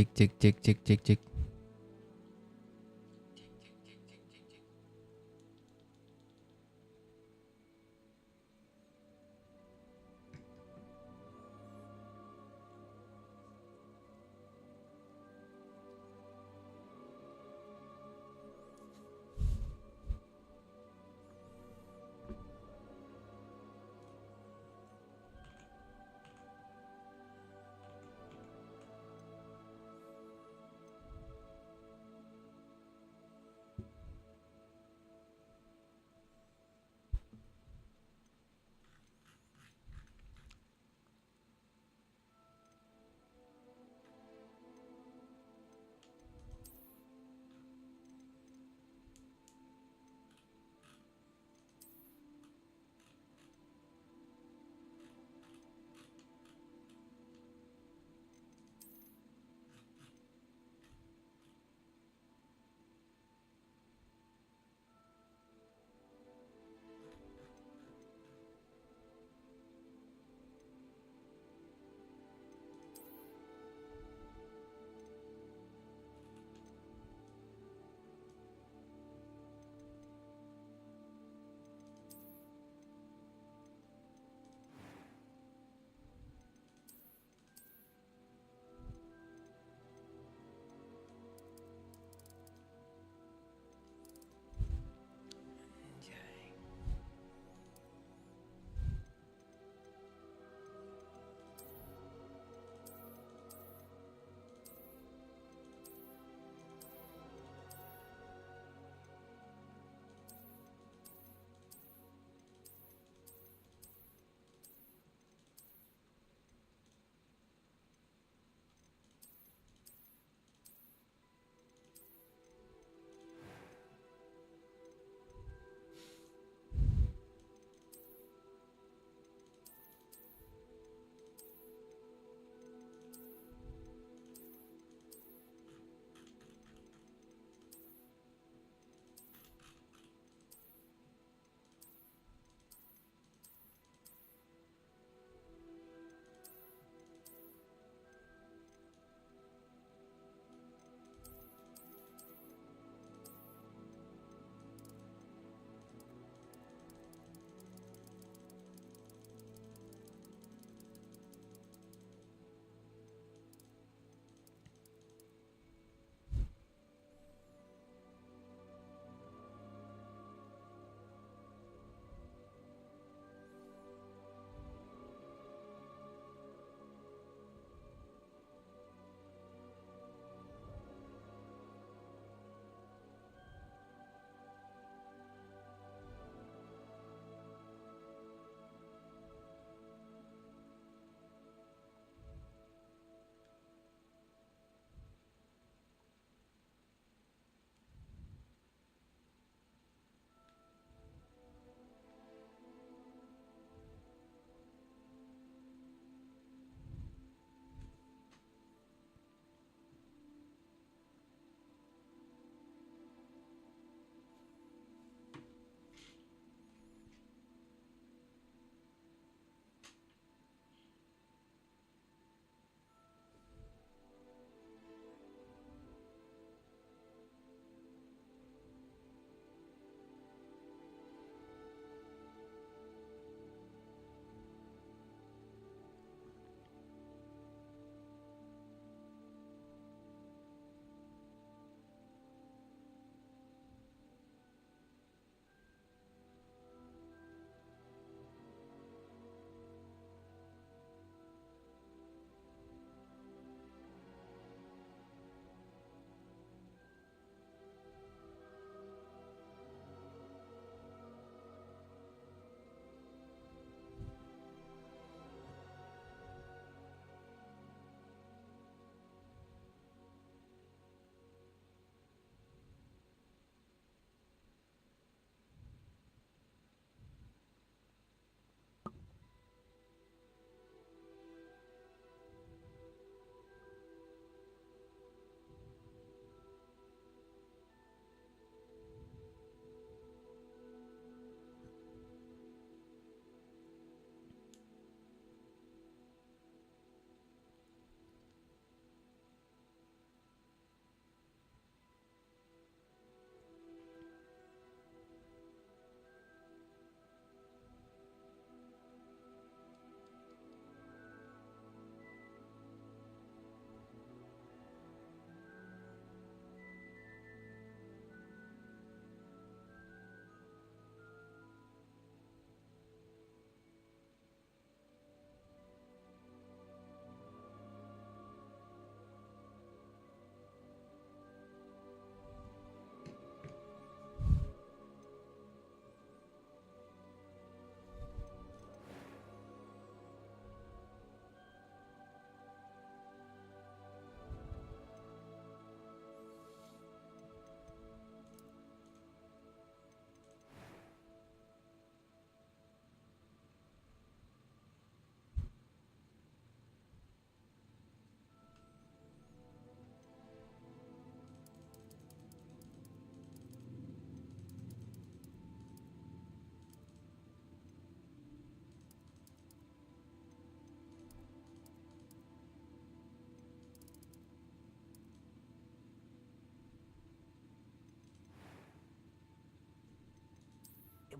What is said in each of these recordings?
Cek cek cek cek cek cek.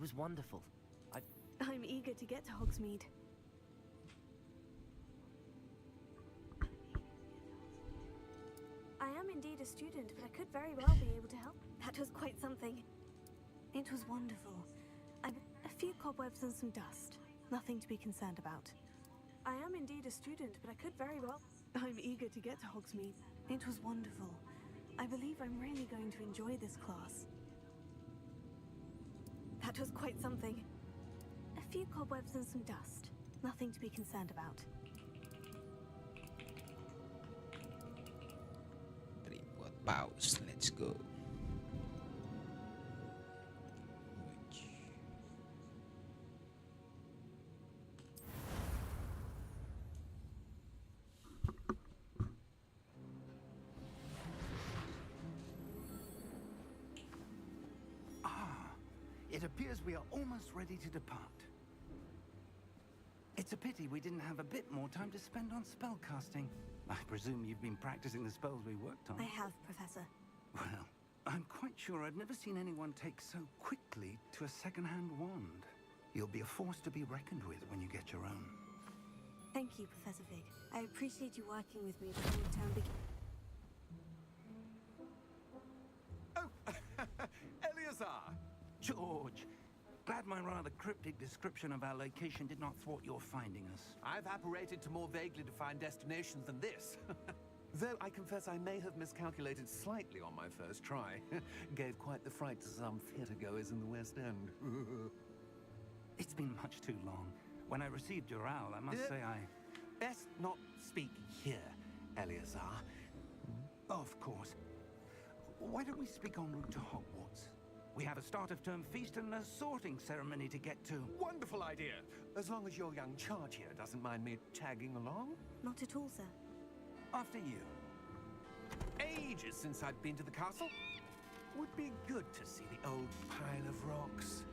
was wonderful. I'm eager to get to Hogsmeade. I am indeed a student, but I could very well be able to help. That was quite something. It was wonderful. A few cobwebs and some dust. Nothing to be concerned about. I am indeed a student, but I could very well... I'm eager to get to Hogsmeade. It was wonderful. I believe I'm really going to enjoy this class. That was quite something. A few cobwebs and some dust. Nothing to be concerned about. 3 buat pause, let's go. It appears we are almost ready to depart. It's a pity we didn't have a bit more time to spend on spellcasting. I presume you've been practicing the spells we worked on. I have, Professor. Well, I'm quite sure I've never seen anyone take so quickly to a second-hand wand. You'll be a force to be reckoned with when you get your own. Thank you, Professor Fig. I appreciate you working with me before the term begins. Oh, Eleazar! George, glad my rather cryptic description of our location did not thwart your finding us. I've apparated to more vaguely defined destinations than this. Though I confess I may have miscalculated slightly on my first try. Gave quite the fright to some theatre-goers in the West End. It's been much too long. When I received your owl, I must say I... Best not speak here, Eleazar. Of course. Why don't we speak en route to Hogwarts? We have a start-of-term feast and a sorting ceremony to get to. Wonderful idea! As long as your young charge here doesn't mind me tagging along. Not at all, sir. After you. Ages since I've been to the castle. Would be good to see the old pile of rocks.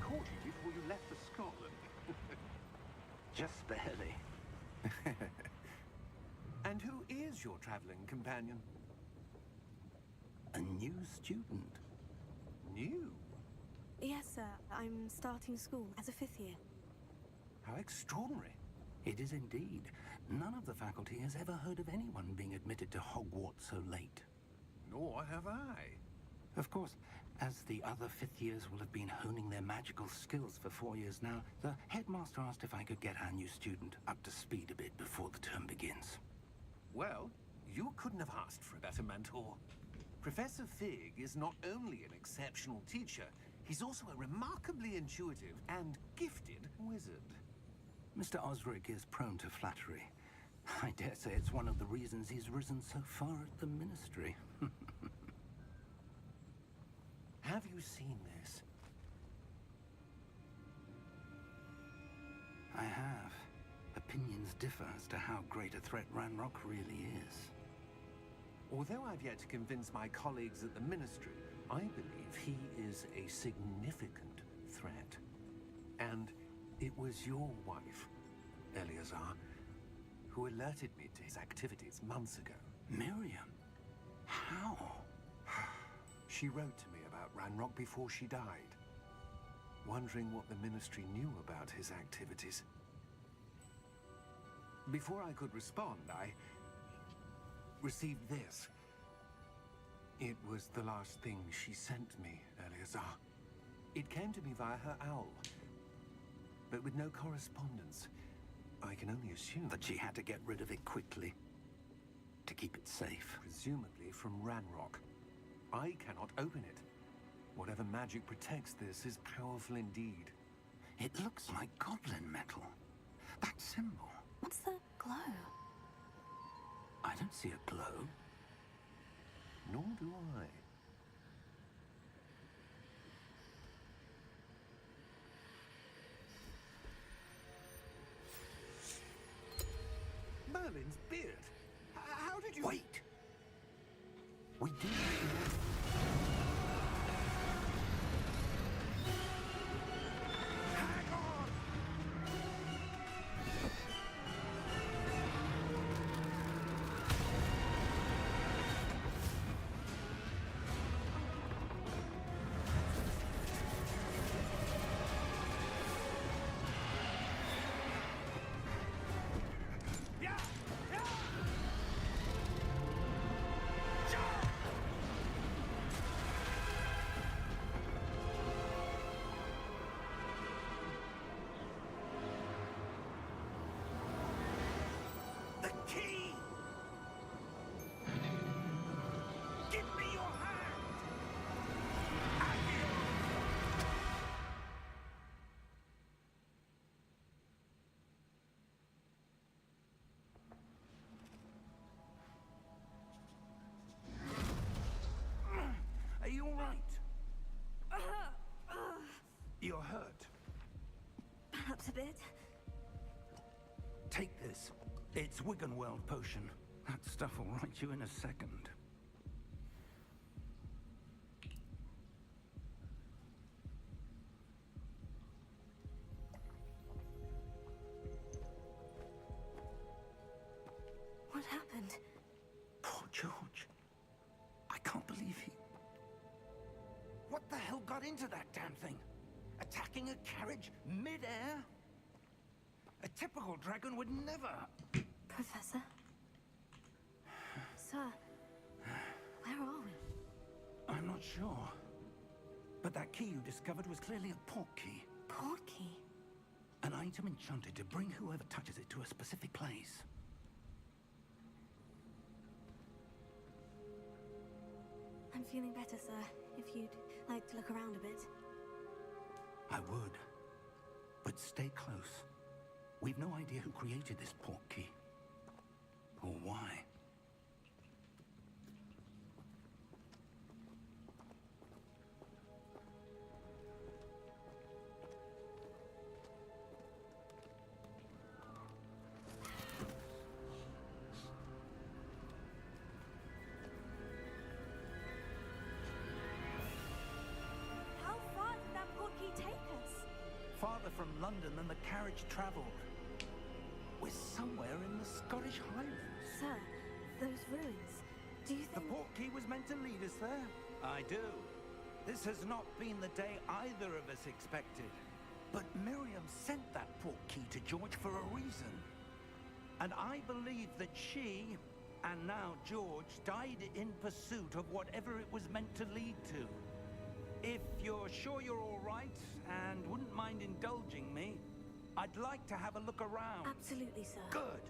Caught you before you left for Scotland. Just barely. And who is your traveling companion? A new student. New? Yes, sir. I'm starting school as a 5th year. How extraordinary. It is indeed. None of the faculty has ever heard of anyone being admitted to Hogwarts so late. Nor have I. Of course, as the other 5th years will have been honing their magical skills for 4 years now, the headmaster asked if I could get our new student up to speed a bit before the term begins. Well, you couldn't have asked for a better mentor. Professor Fig is not only an exceptional teacher, he's also a remarkably intuitive and gifted wizard. Mr. Osric is prone to flattery. I dare say it's one of the reasons he's risen so far at the Ministry. Have you seen this? I have. Opinions differ as to how great a threat Ranrock really is. Although I've yet to convince my colleagues at the Ministry, I believe he is a significant threat. And it was your wife, Eleazar, who alerted me to his activities months ago. Miriam? How? She wrote to me about Ranrock before she died, wondering what the Ministry knew about his activities. Before I could respond, received this. It was the last thing she sent me, Eleazar. It came to me via her owl, but with no correspondence. I can only assume That she had to get rid of it quickly to keep it safe. presumably from Ranrock. I cannot open it. Whatever magic protects this is powerful indeed. It looks like goblin metal. That symbol. What's the glow? I don't see a glow. Nor do I. Merlin's beard. How did you... Wait! We do. Hang on! Yeah! Yeah! The key! Give me your hand! Are you all right? You're hurt. Perhaps a bit. Take this. It's Wiggenweld potion. That stuff will right you in a second. What happened? Poor George. I can't believe he... What the hell got into that damn thing? Attacking a carriage mid-air? A typical dragon would never... Professor? Sir, where are we? I'm not sure. But that key you discovered was clearly a port key. Port key? An item enchanted to bring whoever touches it to a specific place. I'm feeling better, sir. If you'd like to look around a bit. I would. But stay close. We've no idea who created this port key. Or why. How far did that port key take us? Farther from London than the carriage traveled. We're somewhere in the Scottish Highlands. Sir, those ruins. Do you The think... port key was meant to lead us there? I do. This has not been the day either of us expected. But Miriam sent that port key to George for a reason. And I believe that she, and now George, died in pursuit of whatever it was meant to lead to. If you're sure you're all right and wouldn't mind indulging me, I'd like to have a look around. Absolutely, sir. Good.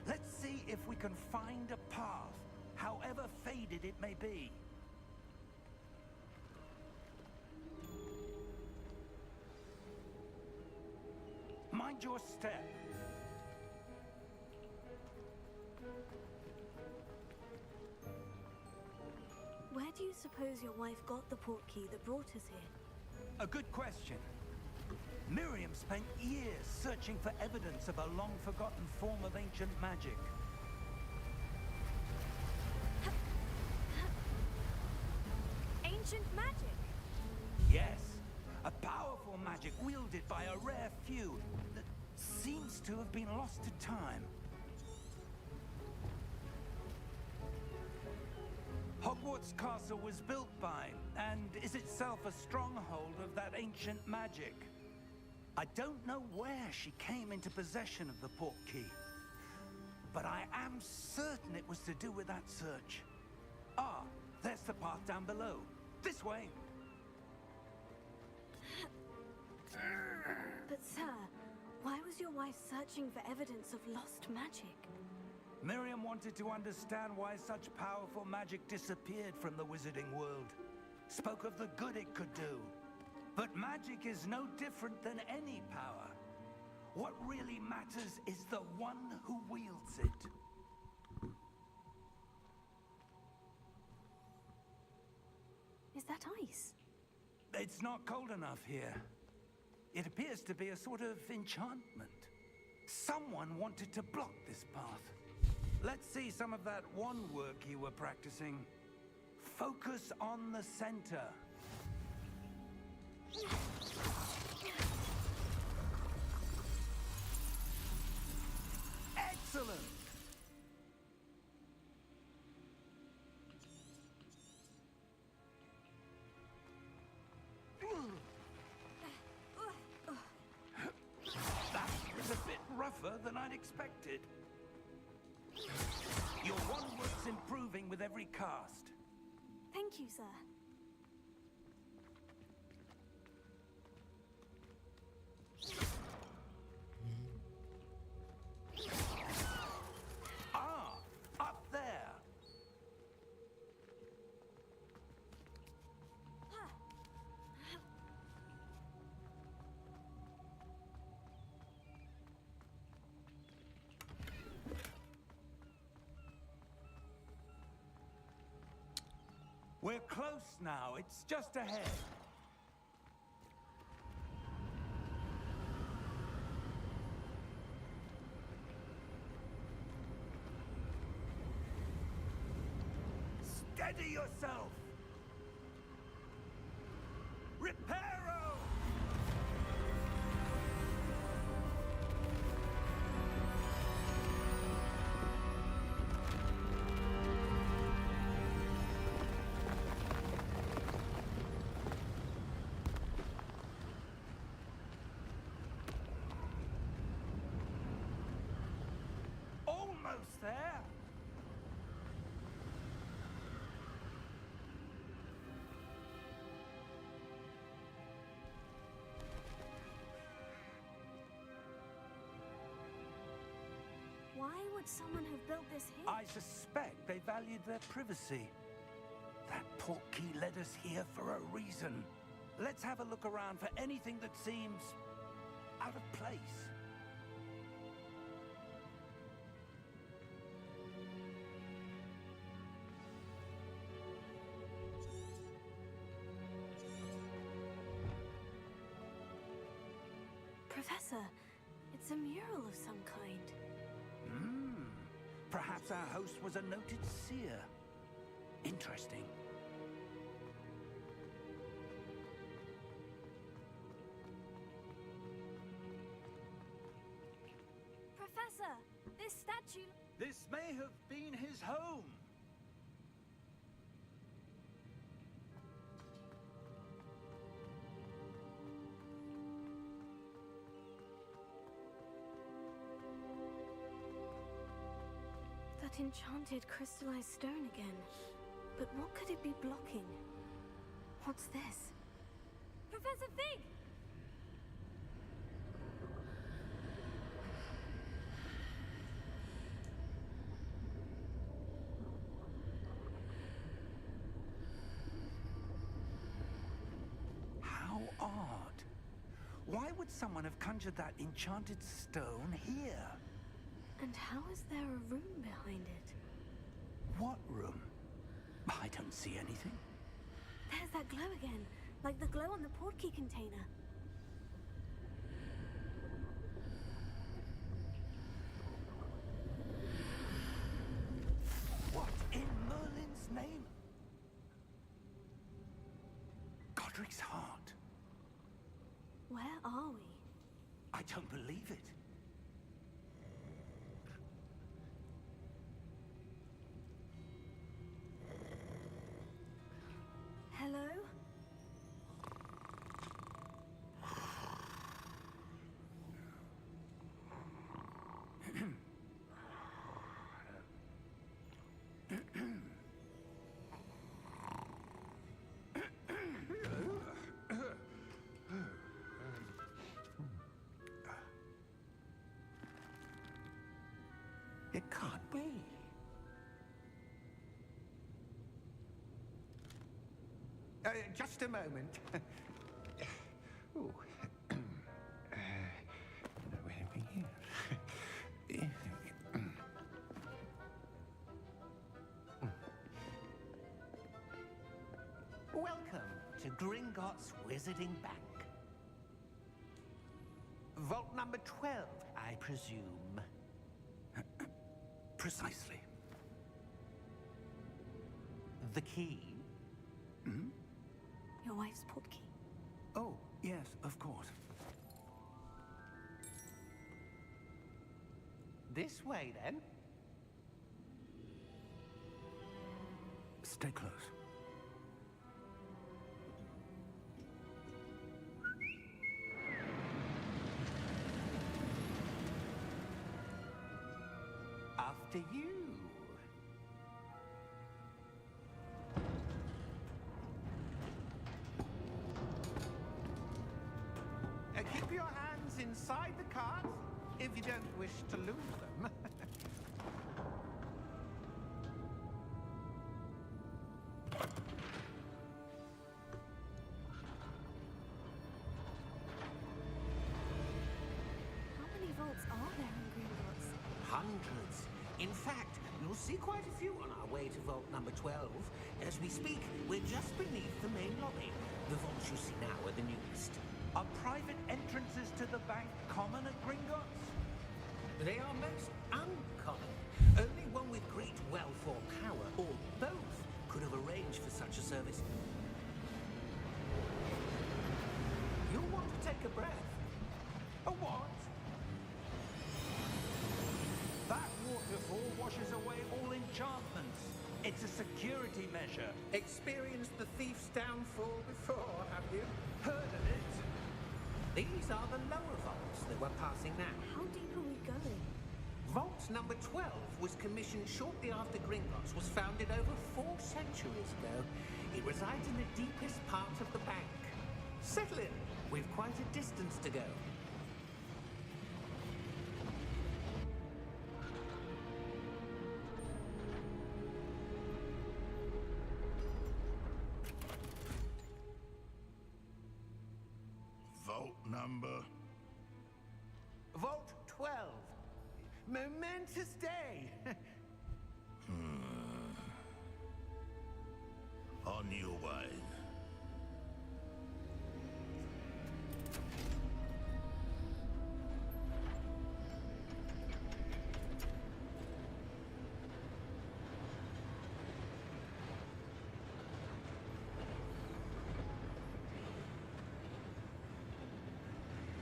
Let's see if we can find a path, however faded it may be. Mind your step. Where do you suppose your wife got the port key that brought us here? A good question. Miriam spent years searching for evidence of a long-forgotten form of ancient magic. Ancient magic? Yes, a powerful magic wielded by a rare few that seems to have been lost to time. Hogwarts Castle was built by, and is itself a stronghold of that ancient magic. I don't know where she came into possession of the port key, but I am certain it was to do with that search. Ah, there's the path down below. This way. But sir, why was your wife searching for evidence of lost magic? Miriam wanted to understand why such powerful magic disappeared from the wizarding world. Spoke of the good it could do. But magic is no different than any power. What really matters is the one who wields it. Is that ice? It's not cold enough here. It appears to be a sort of enchantment. Someone wanted to block this path. Let's see some of that wand work you were practicing. Focus on the center. Excellent! That is a bit rougher than I'd expected. Your wand work's improving with every cast. Thank you, sir. Ah, up there. We're close now. It's just ahead. Steady yourself! Reparo! Almost there! Why would someone have built this here? I suspect they valued their privacy. That portkey led us here for a reason. Let's have a look around for anything that seems out of place. Professor, it's a mural of some kind. Perhaps our host was a noted seer. Interesting. Professor, this statue... This may have been his home. That enchanted crystallized stone again. But what could it be blocking? What's this? Professor Fig! How odd. Why would someone have conjured that enchanted stone here? And how is there a room behind it? What room? I don't see anything. There's that glow again, like the glow on the portkey container. What in Merlin's name? Godric's heart. Where are we? I don't believe it. Hello? It can't be. Just a moment. Ooh. Welcome to Gringotts Wizarding Bank. Vault number 12, I presume. Precisely. The key? Your wife's portkey. Oh, yes, of course. This way, then. Stay close. After you. Keep your hands inside the cart if you don't wish to lose them. How many vaults are there in Gringotts? Hundreds. In fact, you'll see quite a few on our way to vault number 12. As we speak, we're just beneath the main lobby. The vaults you see now are the newest. Are private entrances to the bank common at Gringotts? They are most uncommon. Only one with great wealth or power, or both, could have arranged for such a service. You'll want to take a breath. A what? That waterfall washes away all enchantments. It's a security measure. Experienced the thief's downfall before, have you? Heard of it? These are the lower vaults that we're passing now. How deep are we going? Vault number 12 was commissioned shortly after Gringotts was founded over 4 centuries ago. It resides in the deepest part of the bank. Settle in. We've quite a distance to go. Vault number? Vault 12. Momentous day. On your way.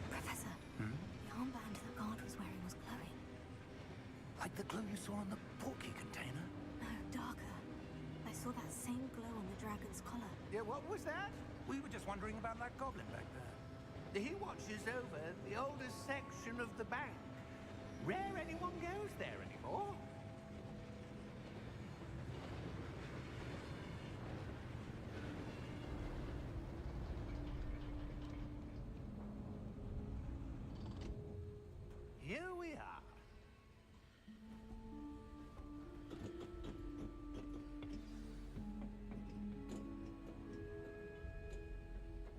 Professor, the armband that guard was wearing was glowing. Like the glow you saw on the portkey container? No, darker. I saw that same glow on the dragon's collar. Yeah, what was that? We were just wondering about that goblin back there. He watches over the oldest section of the bank. Rare anyone goes there anymore. Here we are.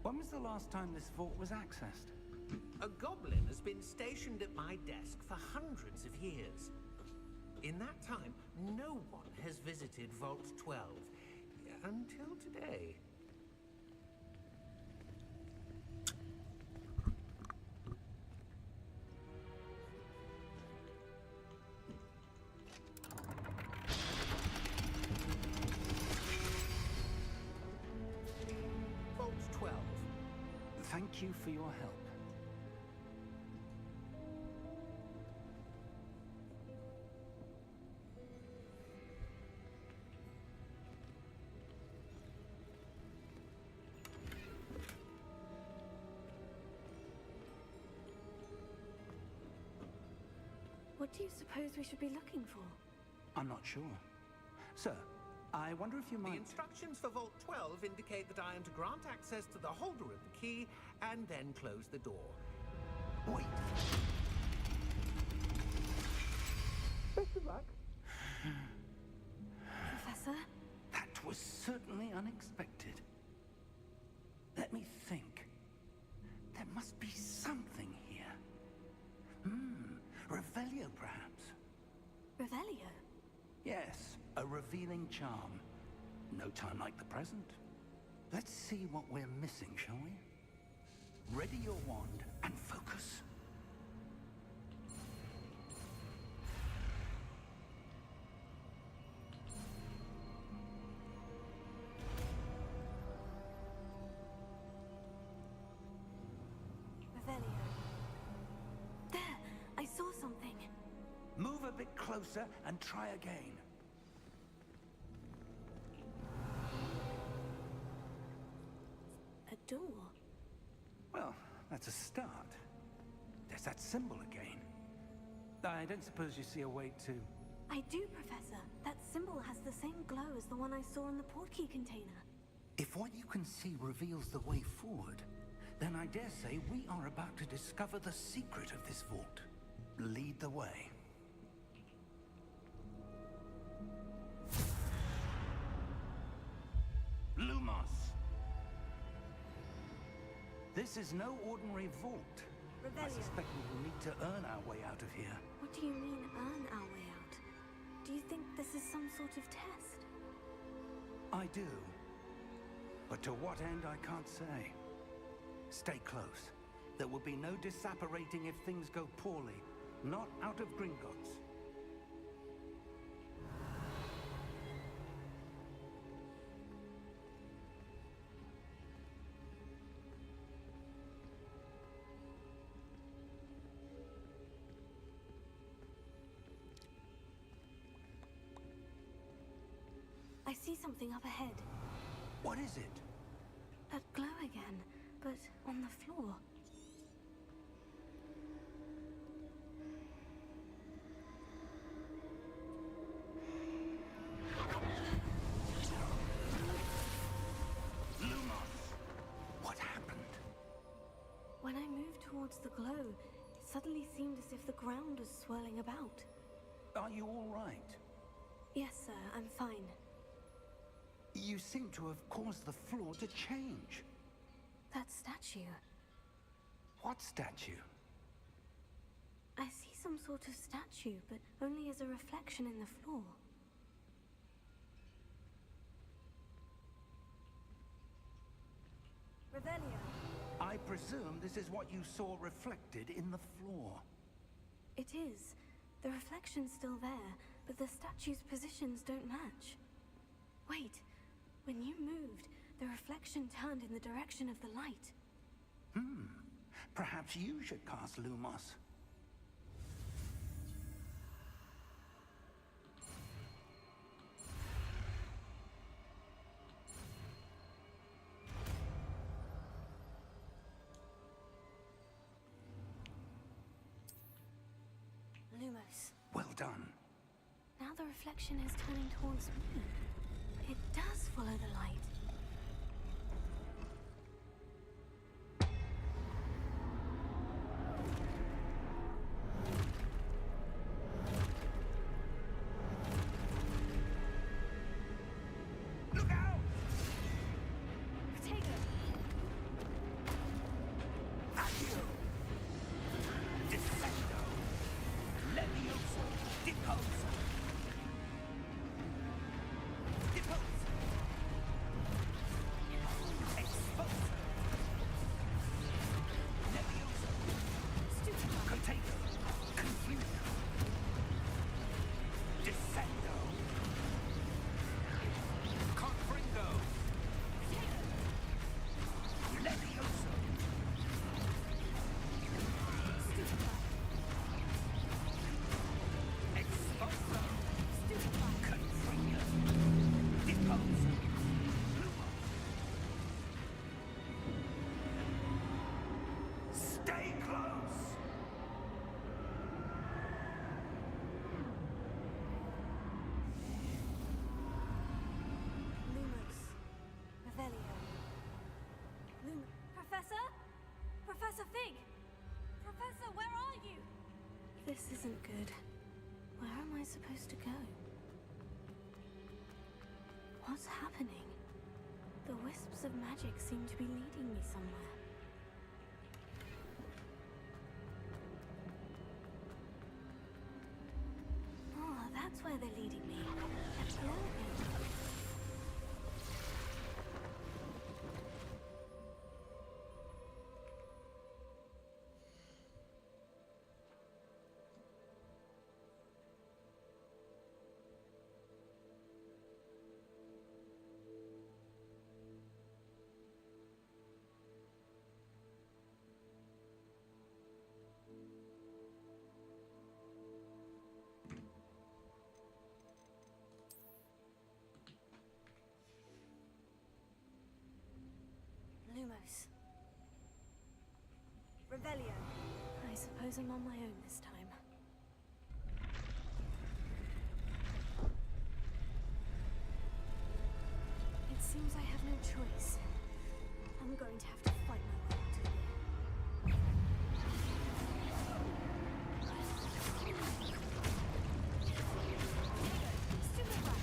When was the last time this vault was accessed? A goblin has been stationed at my desk for hundreds of years. In that time, no one has visited Vault 12 until today. Vault 12. Thank you for your help. What do you suppose we should be looking for? I'm not sure. Sir, I wonder if you The might... instructions for Vault 12 indicate that I am to grant access to the holder of the key and then close the door. Wait! Best of luck. Revelio, perhaps? Revelio? Yes, a revealing charm. No time like the present. Let's see what we're missing, shall we? Ready your wand and focus. Revelio. There! I saw something. Move a bit closer and try again. A door. Well, that's a start. There's that symbol again. I don't suppose you see a way to... I do, Professor. That symbol has the same glow as the one I saw in the portkey container. If what you can see reveals the way forward, then I dare say we are about to discover the secret of this vault. Lead the way. Lumos! This is no ordinary vault. I Revelio. suspect we will need to earn our way out of here. What do you mean, earn our way out? Do you think this is some sort of test? I do. But to what end, I can't say. Stay close. There will be no disapparating if things go poorly. Not out of Gringotts. I see something up ahead. What is it? That glow again, but on the floor. Lumos! What happened? When I moved towards the glow, it suddenly seemed as if the ground was swirling about. Are you all right? Yes, sir, I'm fine. You seem to have caused the floor to change. That statue. What statue? I see some sort of statue, but only as a reflection in the floor. Revelio. I presume this is what you saw reflected in the floor. It is. The reflection's still there, but the statue's positions don't match. Wait. When you moved, the reflection turned in the direction of the light. Perhaps you should cast Lumos. Lumos. Well done. Now the reflection is turning towards me. It does follow the light. Look out! Potato! Accio! Descendo! Levioso! Deposa! Deposa! Exposa! Levioso! Stupefy! Contago! Confuso! Descendo! Confringo! Levioso! Stupefy! Exposa! Stupefy! Confringo! Deposa! Stay close! Lumos. Revelio. Professor? Professor Fig! Professor, where are you? This isn't good. Where am I supposed to go? What's happening? The wisps of magic seem to be leading me somewhere. Lumos. Revelio. I suppose I'm on my own this time. It seems I have no choice. I'm going to have to fight my way out of here. Stupid one.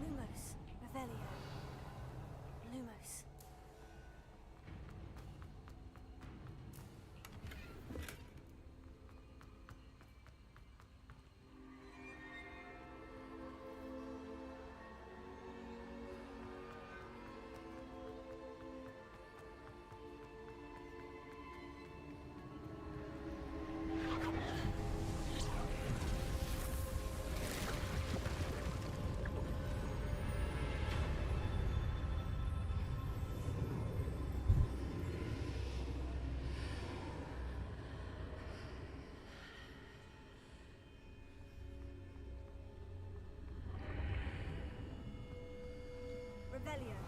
Lumos. Revelio. Lumos. Revelio.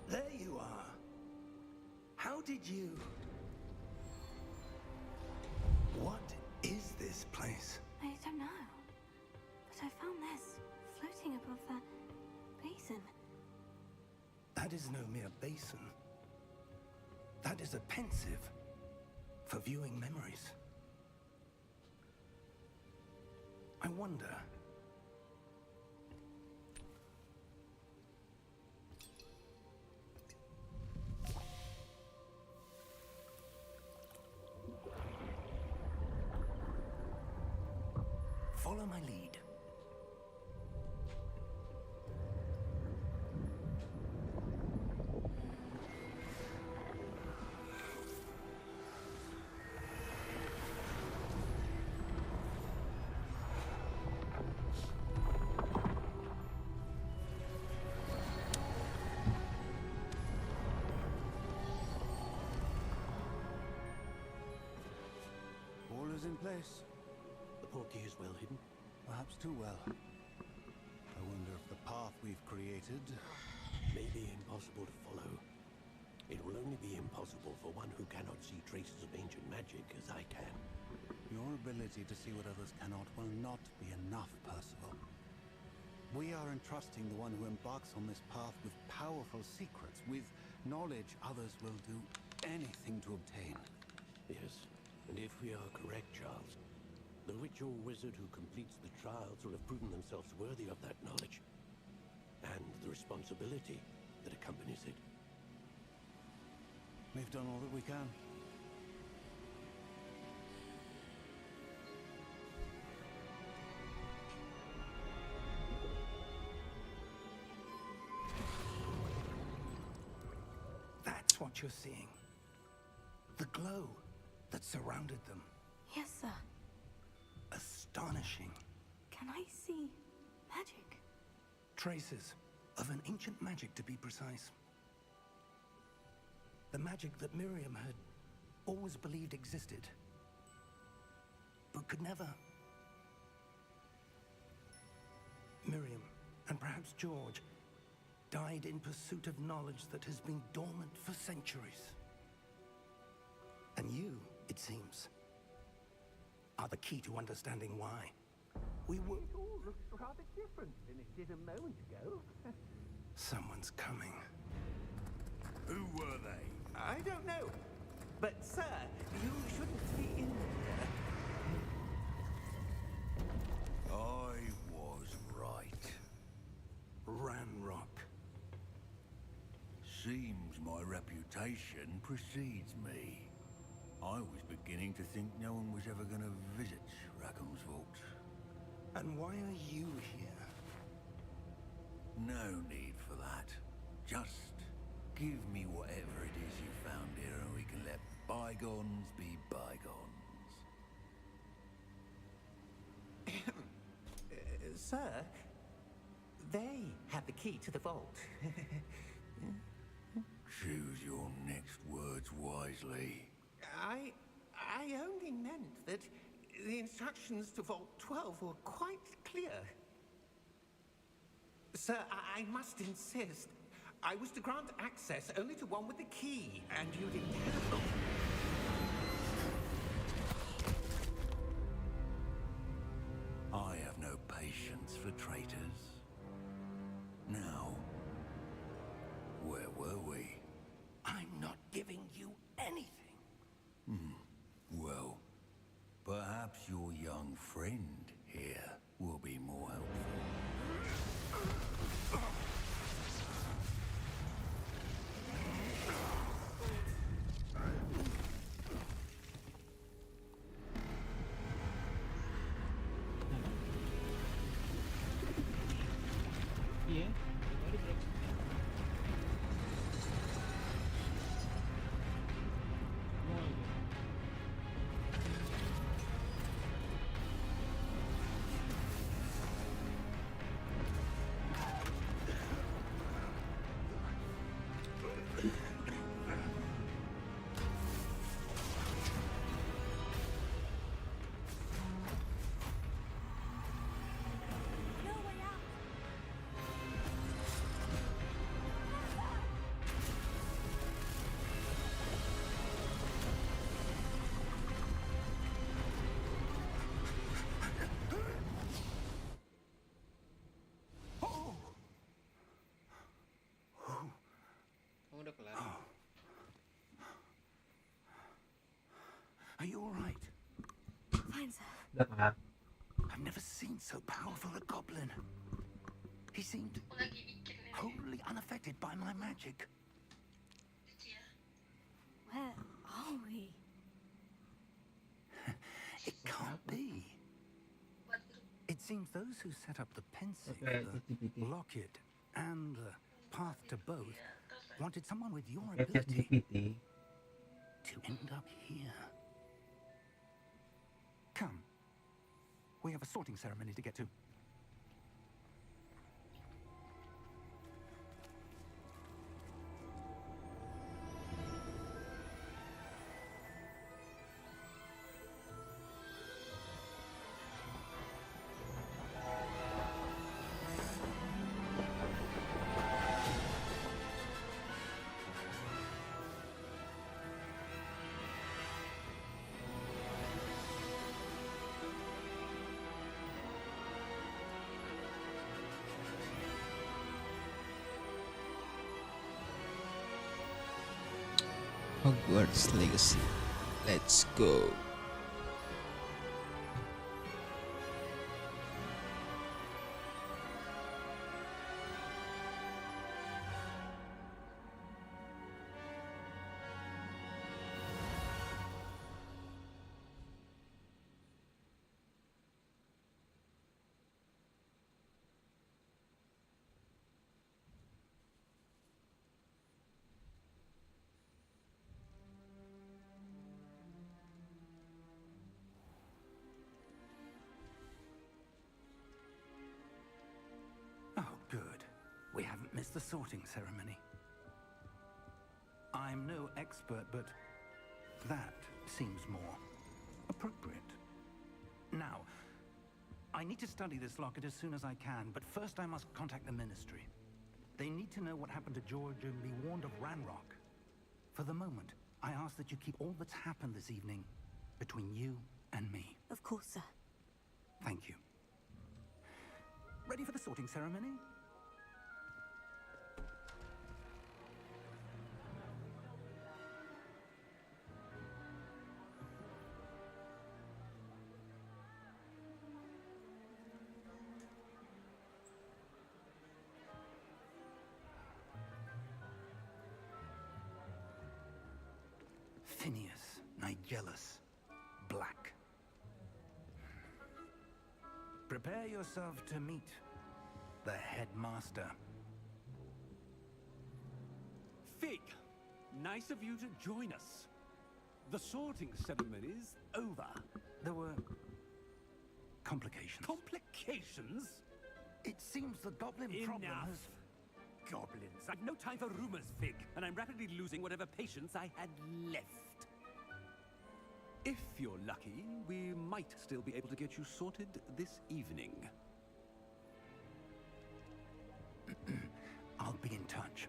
There you are. How did you... What is this place? I don't know. But I found this floating above that basin. That is no mere basin. That is a pensive for viewing memories. I wonder... Follow my lead. All is in place. The portkey is well hidden. Perhaps too well. I wonder if the path we've created... May be impossible to follow. It will only be impossible for one who cannot see traces of ancient magic as I can. Your ability to see what others cannot will not be enough, Percival. We are entrusting the one who embarks on this path with powerful secrets, with knowledge others will do anything to obtain. Yes, and if we are correct, Charles, the witch or wizard who completes the trials will have proven themselves worthy of that knowledge, and the responsibility that accompanies it. We've done all that we can. That's what you're seeing. The glow that surrounded them. Yes, sir. Astonishing. Can I see magic? Traces of an ancient magic, to be precise. The magic that Miriam had always believed existed, but could never Miriam, and perhaps George, died in pursuit of knowledge that has been dormant for centuries. And you, it seems, are the key to understanding why. We were... It all looks rather different than it did a moment ago. Someone's coming. Who were they? I don't know. But, sir, you shouldn't be in here. I was right. Ranrock. Seems my reputation precedes me. I was beginning to think no one was ever going to visit Rackham's vault. And why are you here? No need for that. Just give me whatever it is you found here and we can let bygones be bygones. Sir, they have the key to the vault. Choose your next words wisely. I only meant that the instructions to Vault 12 were quite clear. Sir, I must insist. I was to grant access only to one with the key, and you didn't have... I have no patience for traitors. Now, where were we? I'm not giving you anything. Well, perhaps your young friend here will be more helpful. Iya, baru berapa? No way out. Kamu udah kelar? Are you all right? Fine, sir. Udah kelar. I've never seen so powerful a goblin. He seemed wholly unaffected by my magic. Where are we? It can't be. It seems those who set up the pensive, Okay, the ChatGPT. locket, and the path to both wanted someone with your Pakai ability ChatGPT. to end up here. Come. We have a sorting ceremony to get to. Hogwarts Legacy. Let's go. Oh, good. We haven't missed the sorting ceremony. I'm no expert, but that seems more appropriate. Now, I need to study this locket as soon as I can, but first I must contact the Ministry. They need to know what happened to George and be warned of Ranrock. For the moment, I ask that you keep all that's happened this evening between you and me. Of course, sir. Thank you. Ready for the sorting ceremony? Phineas, Nigellus, Black. Prepare yourself to meet the headmaster. Fig, nice of you to join us. The sorting ceremony's over. There were complications. Complications? It seems the goblin problem Enough. has... Goblins. I've no time for rumors, Fig, and I'm rapidly losing whatever patience I had left. If you're lucky, we might still be able to get you sorted this evening. I'll be in touch.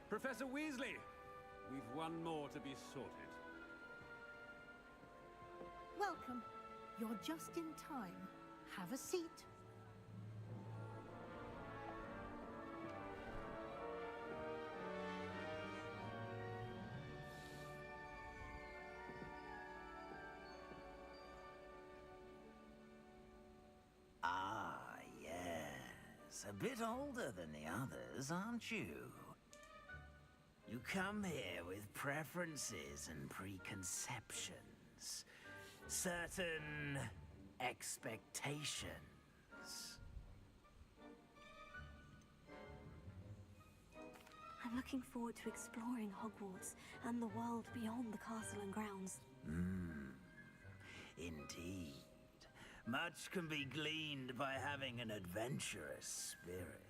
Professor Weasley, we've one more to be sorted. Welcome. You're just in time. Have a seat. Ah, yes. A bit older than the others, aren't you? You come here with preferences and preconceptions. Certain expectations. I'm looking forward to exploring Hogwarts and the world beyond the castle and grounds. Indeed. Much can be gleaned by having an adventurous spirit.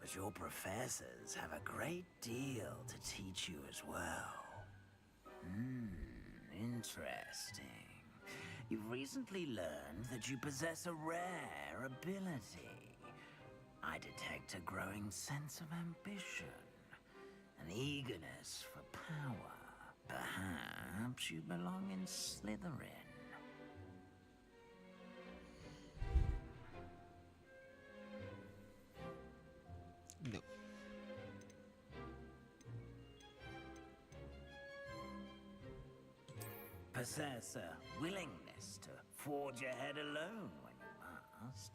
But your professors have a great deal to teach you as well. Interesting. You've recently learned that you possess a rare ability. I detect a growing sense of ambition, an eagerness for power. Perhaps you belong in Slytherin. No. Possess a willingness to forge ahead alone when you must.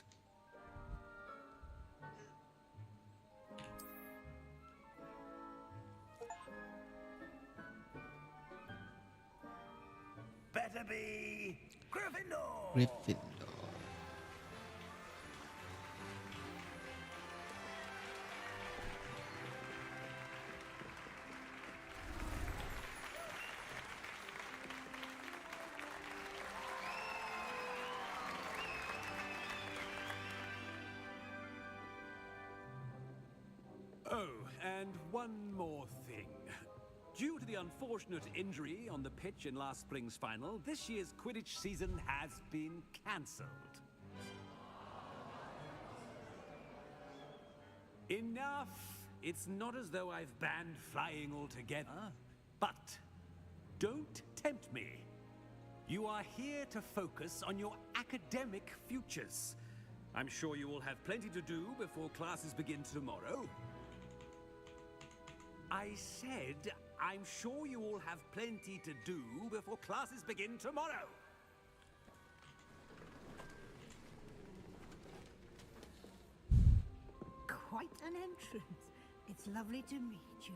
Better be Gryffindor! Gryffindor. Oh, and one more thing. Due to the unfortunate injury on the pitch in last spring's final, this year's Quidditch season has been cancelled. Enough! It's not as though I've banned flying altogether. But don't tempt me. You are here to focus on your academic futures. I'm sure you will have plenty to do before classes begin tomorrow. I said, I'm sure you all have plenty to do before classes begin tomorrow. Quite an entrance. It's lovely to meet you.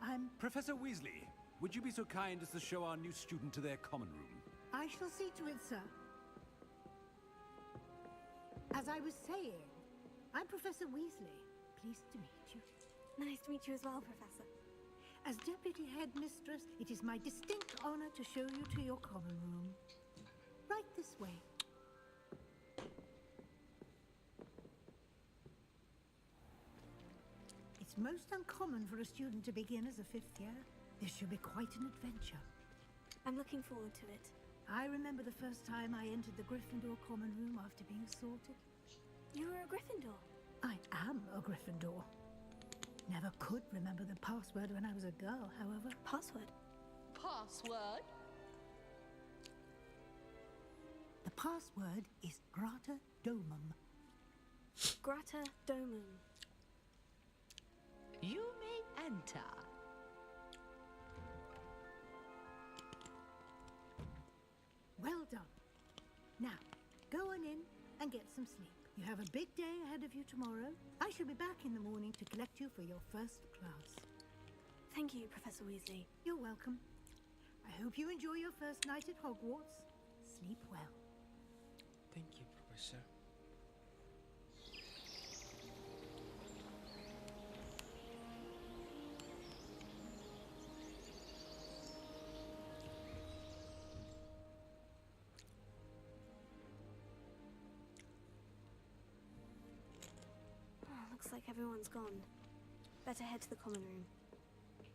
I'm... Professor Weasley, would you be so kind as to show our new student to their common room? I shall see to it, sir. As I was saying, I'm Professor Weasley. Pleased to meet you. Nice to meet you as well, Professor. As Deputy Headmistress, it is my distinct honor to show you to your common room. Right this way. It's most uncommon for a student to begin as a fifth year. This should be quite an adventure. I'm looking forward to it. I remember the first time I entered the Gryffindor common room after being sorted. You were a Gryffindor? I am a Gryffindor. Never could remember the password when I was a girl, however. Password? Password? The password is Grata Domum. Grata Domum. You may enter. Well done. Now, go on in and get some sleep. You have a big day ahead of you tomorrow. I shall be back in the morning to collect you for your first class. Thank you, Professor Weasley. You're welcome. I hope you enjoy your first night at Hogwarts. Sleep well. Thank you, Professor. Oh, looks like everyone's gone. Better head to the common room.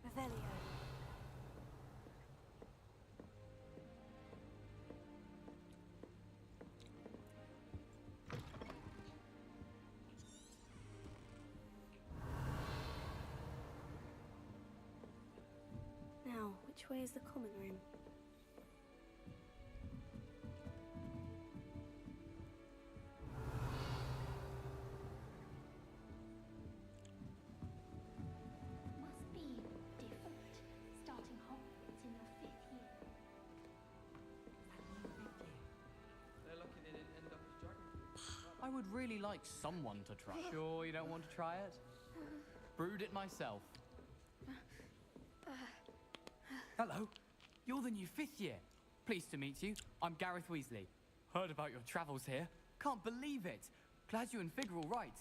Revelio. Now, which way is the common room? Must be different, starting Hogwarts in your 5th year. They're lucky they didn't end up as dragon. I would really like someone to try. Sure you don't want to try it? Brewed it myself. Hello, you're the new 5th year. Pleased to meet you. I'm Gareth Weasley. Heard about your travels here. Can't believe it. Glad you and Fig are all right.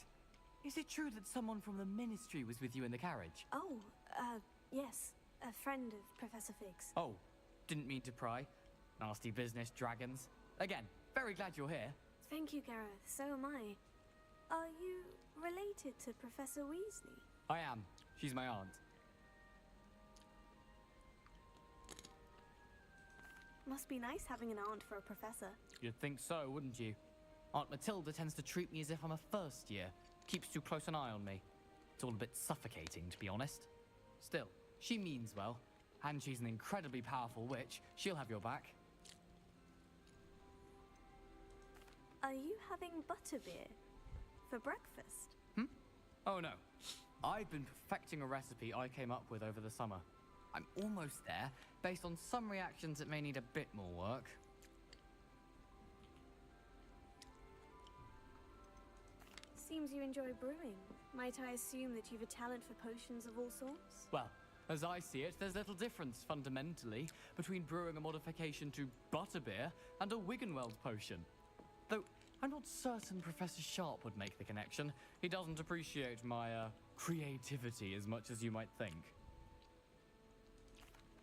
Is it true that someone from the Ministry was with you in the carriage? Oh, yes. A friend of Professor Fig's. Oh, didn't mean to pry. Nasty business, dragons. Again, very glad you're here. Thank you, Gareth. So am I. Are you related to Professor Weasley? I am. She's my aunt. Must be nice having an aunt for a professor. You'd think so, wouldn't you? Aunt Matilda tends to treat me as if I'm a first year. Keeps too close an eye on me. It's all a bit suffocating, to be honest. Still, she means well. And she's an incredibly powerful witch. She'll have your back. Are you having butterbeer for breakfast? Oh no. I've been perfecting a recipe I came up with over the summer. I'm almost there, based on some reactions that may need a bit more work. Seems you enjoy brewing. Might I assume that you've a talent for potions of all sorts? Well, as I see it, there's little difference, fundamentally, between brewing a modification to butterbeer and a Wiggenweld potion. Though, I'm not certain Professor Sharp would make the connection. He doesn't appreciate my, creativity as much as you might think.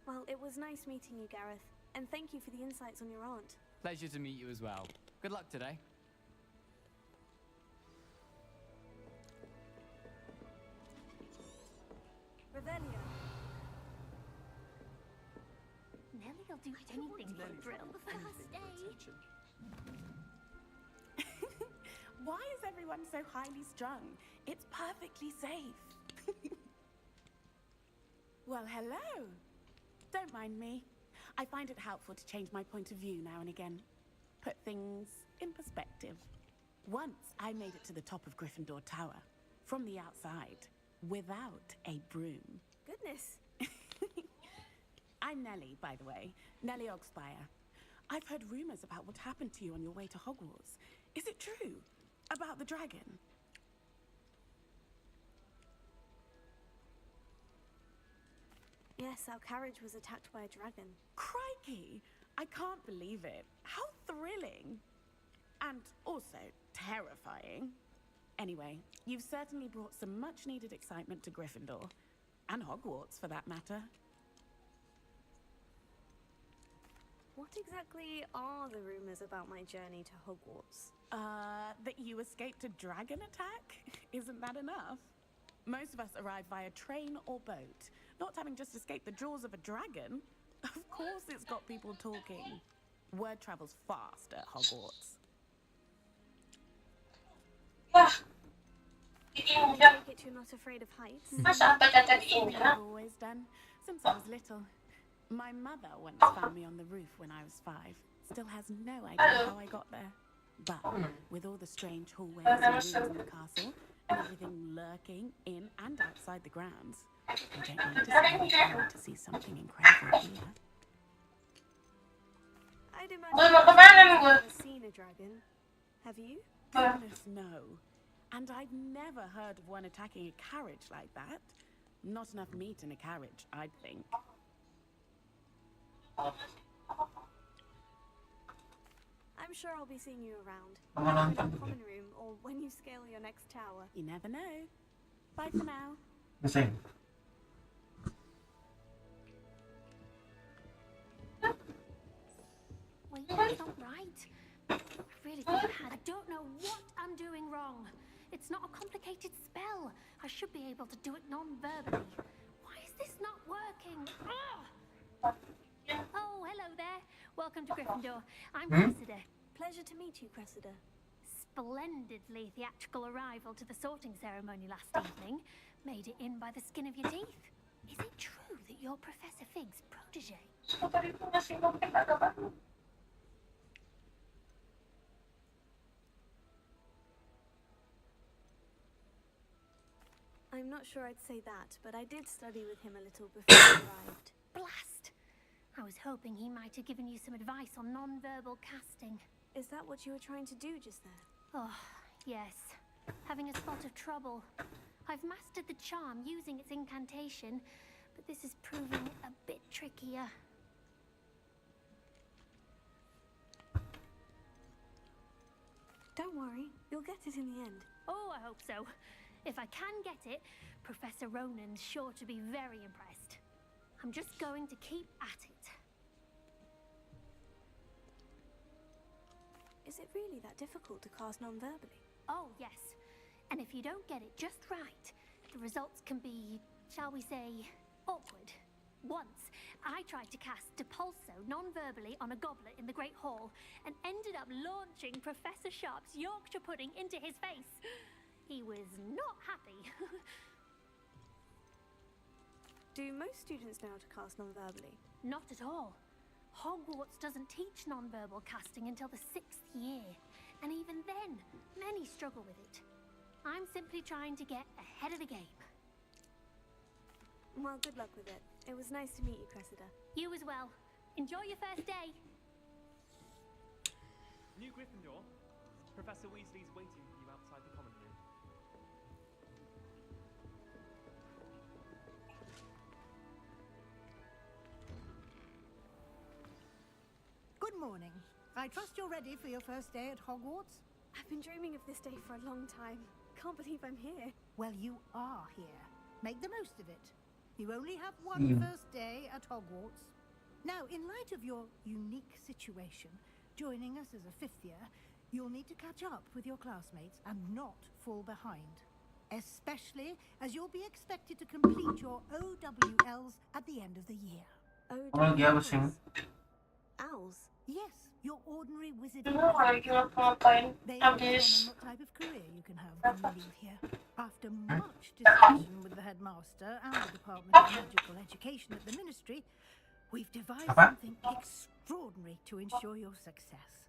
Well, it was nice meeting you, Gareth. And thank you for the insights on your aunt. Pleasure to meet you as well. Good luck today. Revelio. Nelly'll do anything for a drill the first day. Why is everyone so highly strung? It's perfectly safe. Well, hello. Don't mind me. I find it helpful to change my point of view now and again. Put things in perspective. Once I made it to the top of Gryffindor Tower, from the outside, without a broom. Goodness. I'm Nellie, by the way. Nellie Ogspire. I've heard rumors about what happened to you on your way to Hogwarts. Is it true? About the dragon? Yes, our carriage was attacked by a dragon. Crikey! I can't believe it. How thrilling! And also terrifying. Anyway, you've certainly brought some much-needed excitement to Gryffindor. And Hogwarts, for that matter. What exactly are the rumors about my journey to Hogwarts? That you escaped a dragon attack? Isn't that enough? Most of us arrive via train or boat, not having just escaped the jaws of a dragon. Of course it's got people talking. Word travels fast at Hogwarts. I take it you're not afraid of heights? Something I've always done, since I was little. My mother once found me on the roof when I was 5. Still has no idea how I got there. But with all the strange hallways and rooms in the castle, and everything lurking in and outside the grounds, you don't need to spend time to see something incredible here. I'd imagine you've never seen a dragon. Have you? Goodness, no. And I've never heard of one attacking a carriage like that. Not enough meat in a carriage, I'd think. I'm sure I'll be seeing you around. In the common room or when you scale your next tower. You never know. Bye for now. Bising. Wait, that's not right. I really think I don't know what I'm doing wrong. It's not a complicated spell. I should be able to do it non-verbally. Why is this not working? Ugh! Oh, hello there. Welcome to Gryffindor. I'm Cressida. Pleasure to meet you, Cressida. Splendidly theatrical arrival to the sorting ceremony last evening. Made it in by the skin of your teeth. Is it true that you're Professor Fig's protege? I'm not sure I'd say that, but I did study with him a little before he arrived. Blast! I was hoping he might have given you some advice on non-verbal casting. Is that what you were trying to do just there? Oh, yes. Having a spot of trouble. I've mastered the charm using its incantation, but this is proving a bit trickier. Don't worry, you'll get it in the end. Oh, I hope so. If I can get it, Professor Ronan's sure to be very impressed. I'm just going to keep at it. Is it really that difficult to cast non-verbally? Oh, yes. And if you don't get it just right, the results can be, shall we say, awkward. Once, I tried to cast Depulso non-verbally on a goblet in the Great Hall and ended up launching Professor Sharp's Yorkshire pudding into his face. He was not happy. Do most students know how to cast non-verbally? Not at all. Hogwarts doesn't teach non-verbal casting until the 6th year. And even then, many struggle with it. I'm simply trying to get ahead of the game. Well, good luck with it. It was nice to meet you, Cressida. You as well. Enjoy your first day. New Gryffindor, Professor Weasley's waiting for you outside the common room. Good morning. I trust you're ready for your first day at Hogwarts? I've been dreaming of this day for a long time. Can't believe I'm here. Well, you are here. Make the most of it. You only have one first day at Hogwarts. Now, in light of your unique situation, joining us as a 5th year, you'll need to catch up with your classmates and not fall behind. Especially as you'll be expected to complete your OWLs at the end of the year. OWLs? Owls? Yes, your ordinary wizard. Ano, lagi ngapain? They Abis. determine what type of career you can have when you leave here. After much discussion with the headmaster and the Department of Magical Education at the Ministry, we've devised something extraordinary to ensure your success.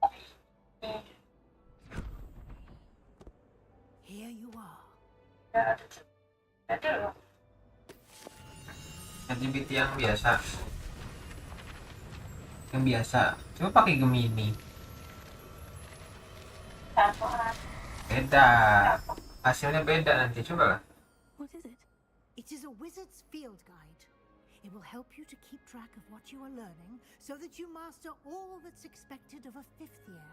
Here you are. Activity yang biasa. Yang biasa. Coba pakai Gemini. Beda. Hasilnya beda nanti. Coba lah. What is it? It is a wizard's field guide. It will help you to keep track of what you are learning so that you master all that's expected of a 5th year.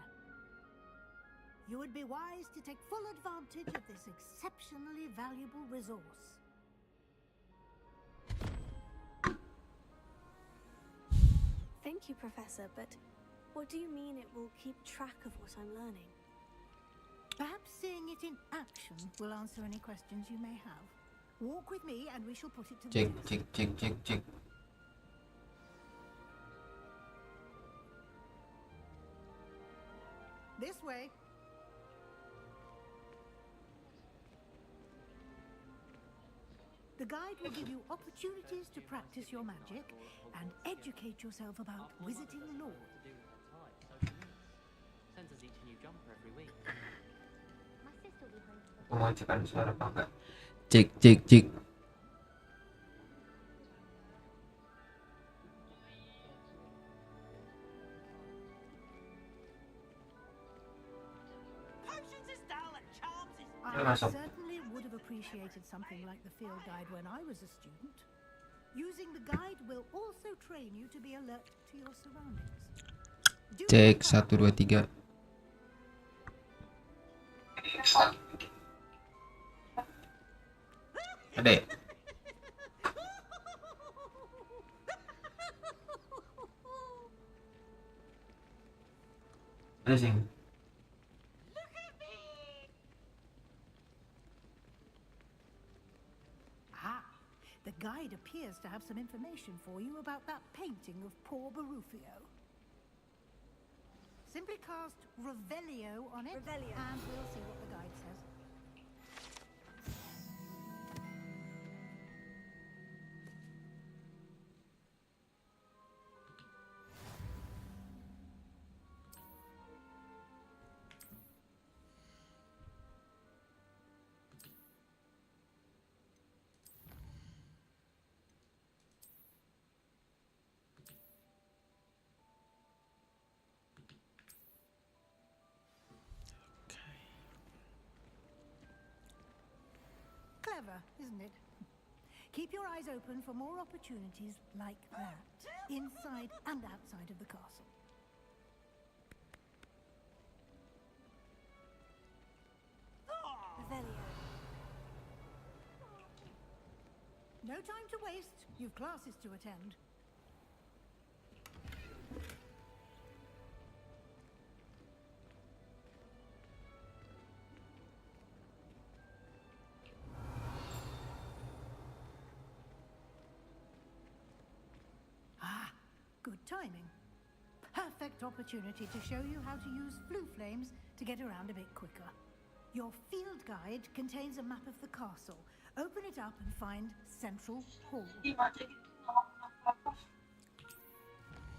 You would be wise to take full advantage of this exceptionally valuable resource. Thank you, Professor, but what do you mean it will keep track of what I'm learning? Perhaps seeing it in action will answer any questions you may have. Walk with me and we shall put it to the Cek. test. This way. The guide will give you opportunities to practice your magic and educate yourself about wizarding lore. Sends us each a new jumper every week. Aku mau cek ada suara apa enggak. Cek. I certainly would have appreciated something like the field guide when I was a student. Using the guide will also train you to be alert to your surroundings. Cek 1 2 3. Adek. Ada sing. The guide appears to have some information for you about that painting of poor Barufio. Simply cast Revelio on it, and we'll see what the guide says. Clever, isn't it? Keep your eyes open for more opportunities like that, inside and outside of the castle. Revelio. No time to waste. You've classes to attend. Good timing. Perfect opportunity to show you how to use flue flames to get around a bit quicker. Your field guide contains a map of the castle. Open it up and find Central Hall.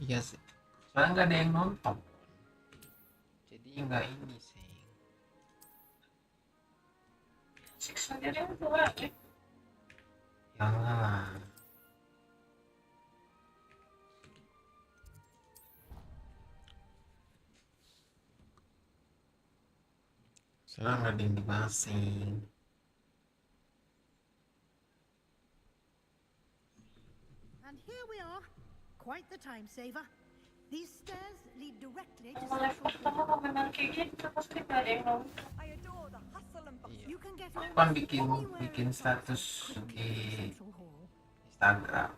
Iya sih. Soalnya nggak ada yang nonton. Jadi nggak ini sih. Jangan. Soalnya nggak ada yang dibahasin. And here we are. Quite the time saver. These stairs lead directly to Central Hall. I adore the hustle and bustle. You can get Aku kan bikin status di Instagram.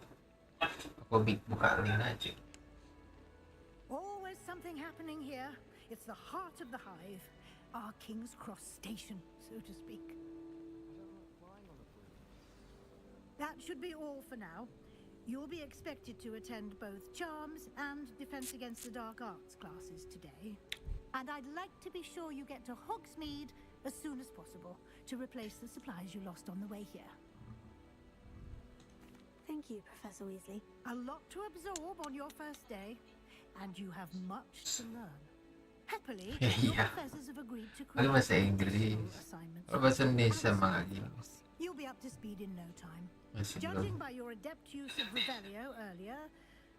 Aku buka link aja. Always something happening here. It's the heart of the hive. Our King's Cross station, so to speak. That should be all for now. You'll be expected to attend both Charms and Defense Against the Dark Arts classes today. And I'd like to be sure you get to Hogsmeade as soon as possible to replace the supplies you lost on the way here. Thank you, Professor Weasley. A lot to absorb on your first day, and you have much to learn. Happily, your professors have agreed to create bahasa Inggris. Kalau bahasa Indonesia mah gini. You'll be up to speed in no time. Masih Judging belum. by your adept use of Revelio earlier,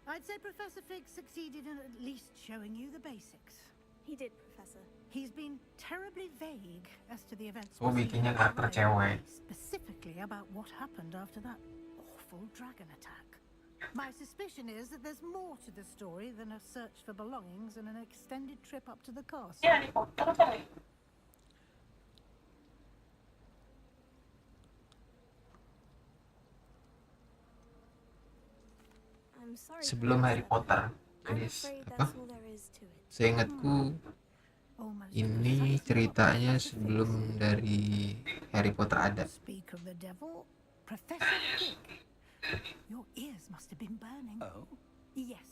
I'd say Professor Fig succeeded in at least showing you the basics. He did, Professor. He's been terribly vague as to the events. Oh, bikinnya karakter cewek. Specifically about what happened after that awful dragon attack. My suspicion is that there's more to the story than a search for belongings and an extended trip up to the castle. I'm sorry. Sebelum Harry Potter. I'm Jadi afraid apa? that's all there is to it. Seingatku ini ceritanya sebelum dari Harry Potter ada. Speak of the devil, Professor Fig. Your ears must have been burning. Oh? Yes.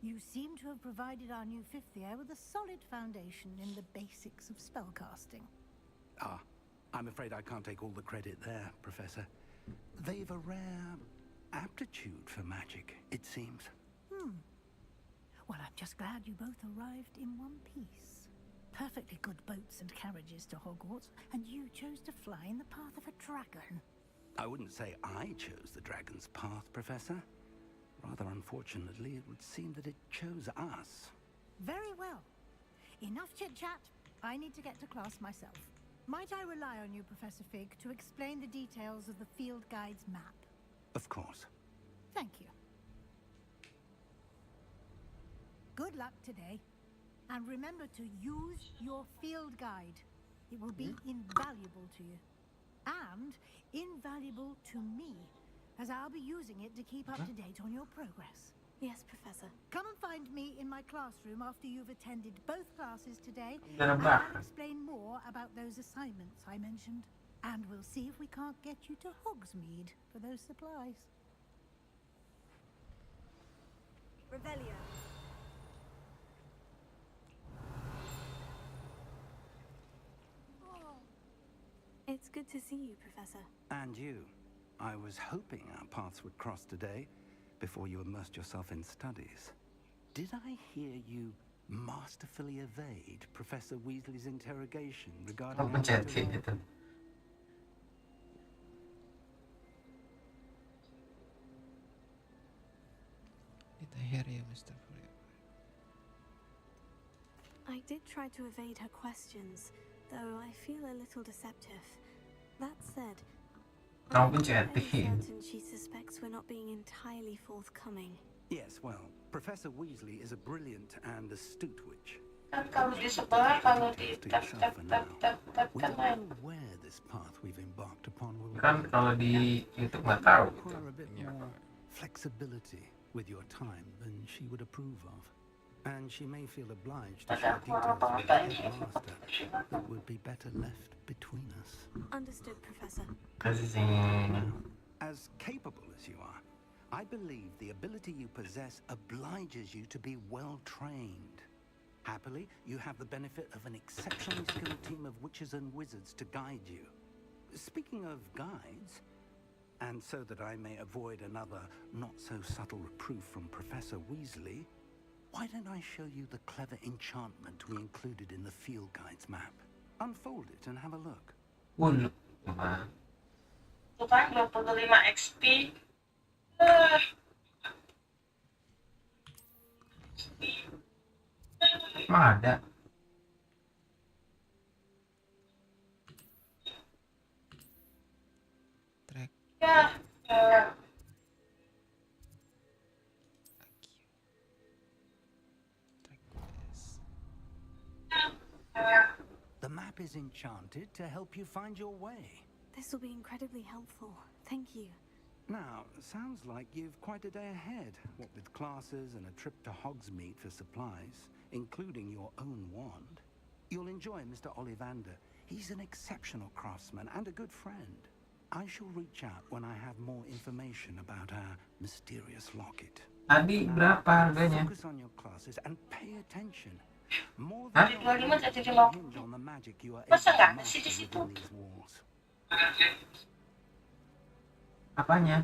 You seem to have provided our new fifth year with a solid foundation in the basics of spellcasting. Ah, I'm afraid I can't take all the credit there, Professor. They've a rare aptitude for magic, it seems. Well, I'm just glad you both arrived in one piece. Perfectly good boats and carriages to Hogwarts, and you chose to fly in the path of a dragon. I wouldn't say I chose the dragon's path, Professor. Rather unfortunately, it would seem that it chose us. Very well. Enough chit-chat. I need to get to class myself. Might I rely on you, Professor Fig, to explain the details of the field guide's map? Of course. Thank you. Good luck today. And remember to use your field guide. It will be invaluable to you. And invaluable to me, as I'll be using it to keep up to date on your progress. Yes, Professor. Come and find me in my classroom after you've attended both classes today, Gonna and back. I'll explain more about those assignments I mentioned. And we'll see if we can't get you to Hogsmeade for those supplies. Revelio. It's good to see you, Professor. And you. I was hoping our paths would cross today, before you immersed yourself in studies. Did I hear you masterfully evade Professor Weasley's interrogation regarding... Oh, pencet kayak gitu. Kita hear you, Mr. Forever. I did try to evade her questions, though I feel a little deceptive. That said, Kamu I'm pencet fairly kayak. certain she suspects we're not being entirely forthcoming. Yes, well, Professor Weasley is a brilliant and astute witch. Kan kalau di sebelah, kalau di To tap yourself tap for tap now. tap tap We kan don't main. know where this path we've embarked upon will Kan kalau di YouTube nggak tahu. require a bit more flexibility with your time than she would approve of. And she may feel obliged to share Ada details with the apa-apa ini. headmaster that would be better left between us. Understood, Professor. As capable as you are, I believe the ability you possess obliges you to be well trained. Happily, you have the benefit of an exceptionally skilled team of witches and wizards to guide you. Speaking of guides, and so that I may avoid another not-so-subtle reproof from Professor Weasley, why don't I show you the clever enchantment we included in the field guide's map? Unfold it and have a look. Look, man. Tuh kan 25 XP. Emang ada. Track. Ya. The map is enchanted to help you find your way. This will be incredibly helpful. Thank you. Now, sounds like you've quite a day ahead, what with classes and a trip to Hogsmeade for supplies, including your own wand. You'll enjoy Mr. Ollivander. He's an exceptional craftsman and a good friend. I shall reach out when I have more information about our mysterious locket. Adi, berapa harganya? Focus on your classes and pay attention. More Hah? than 25 jadi hinge on the magic you are able Masa to nggak ada sih di master situ? within these walls. Apanya?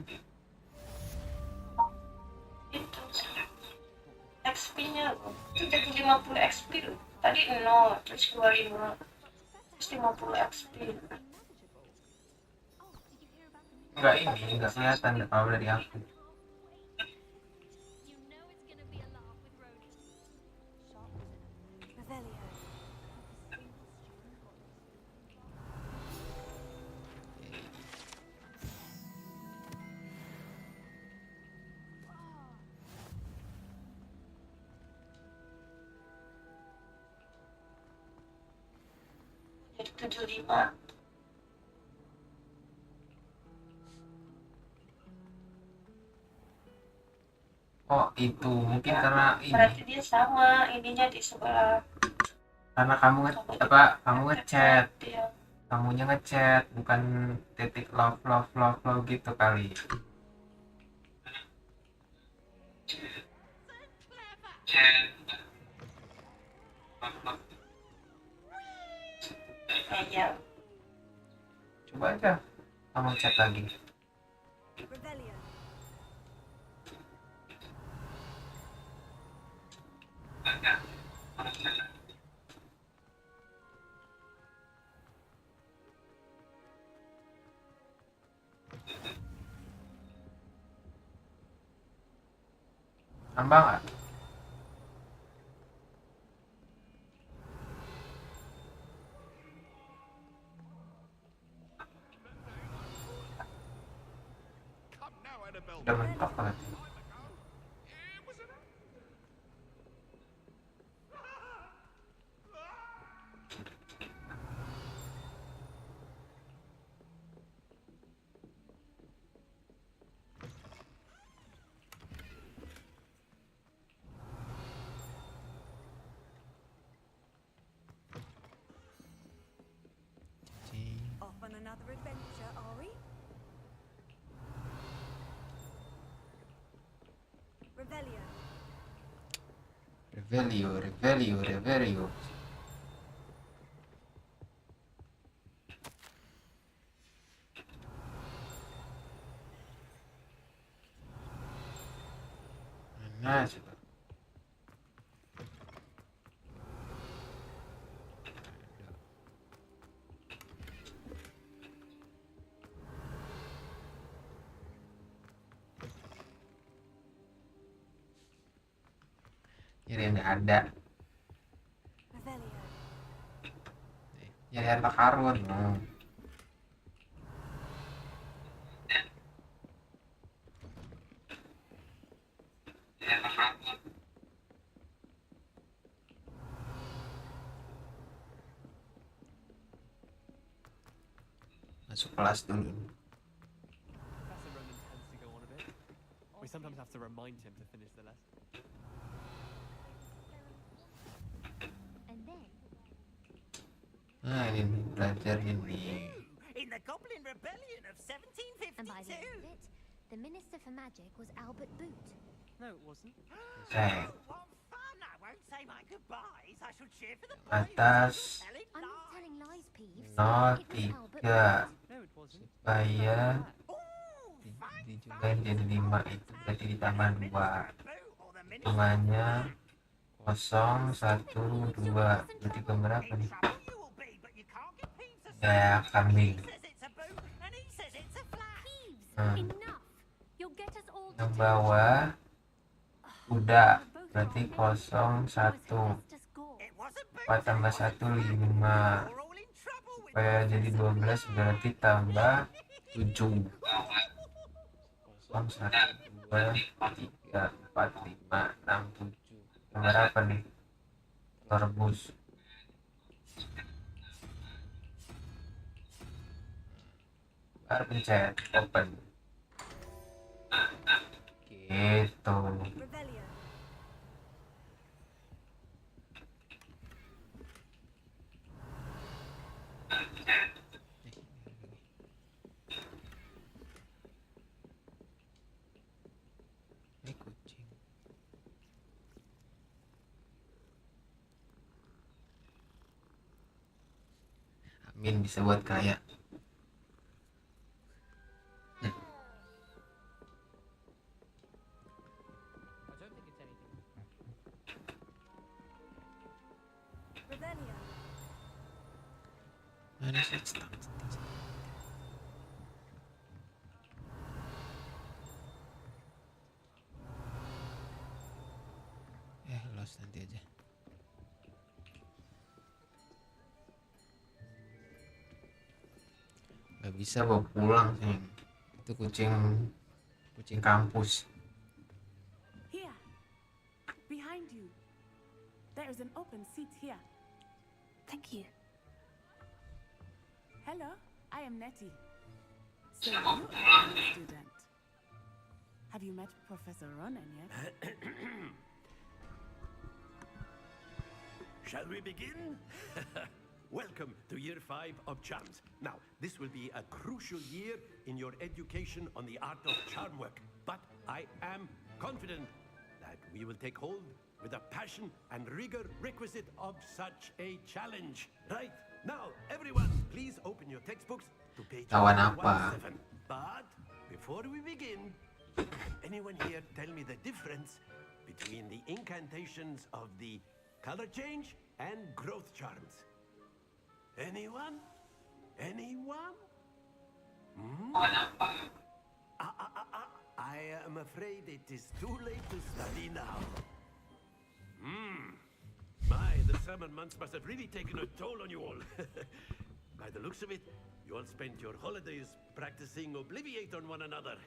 Itu XP-nya loh. Itu jadi 50 XP loh. Tadi 0, terus 25, terus 50 XP. Enggak ini, enggak kelihatan kalau udah dihapus. Revelio. Jadi 75. Oh, itu mungkin karena ini. Berarti dia sama ininya di sebelah. Karena kamu kamu ngechat. Dia. kamunya ngechat, bukan titik love gitu kali. Iya. Coba aja kamu chat lagi. Revelio. Nambah nggak? Udah mentok kan? Off on another adventure, are we? Revelio. Revelio. Mana coba? Jadi nggak ada. Revelio. Jadi harta karun. Masuk kelas dulu. Professor Roman tends to go on a bit. We sometimes have to remind him to finish the lesson. Nah, ini belajar ini. In the Goblin Rebellion of 1752. And by the end of it, the Minister for Magic was Albert Boot. No, it wasn't. Saya What fun! I won't say my goodbyes. I shall cheer for the atas I'm not telling lies, Peeves. 03 No, it wasn't. supaya dijugain jadi 5 itu berarti ditambah 2 hitungannya 0, 1, 2 berarti ke berapa nih? Ya kambing. Yang bawah udah berarti 0, 1 4 tambah 1 5 supaya jadi 12 berarti tambah 7 0, 1, 2, 3, 4, 5, 6, 7 berapa nih? Telur rebus baru pencet open gitu. Revelio. Ini kucing. Amin bisa buat kaya. Revelio. Mana sih stang? Lost nanti aja. Gak bisa bawa pulang sih. Itu kucing kampus. Here, behind you. There is an open seat here. Thank you. Hello, I am Nettie. So you are a student. Have you met Professor Ronan yet? Shall we begin? welcome to year 5 of charms. Now, this will be a crucial year in your education on the art of charm work, but I am confident that we will take hold with the passion and rigor requisite of such a challenge. Right, now, everyone, please open your textbooks to page 117. But before we begin, anyone here tell me the difference between the incantations of the color change and growth charms? Anyone? Anyone? I am afraid it is too late to study now. My, the summer months must have really taken a toll on you all. By the looks of it, you all spent your holidays practicing Obliviate on one another.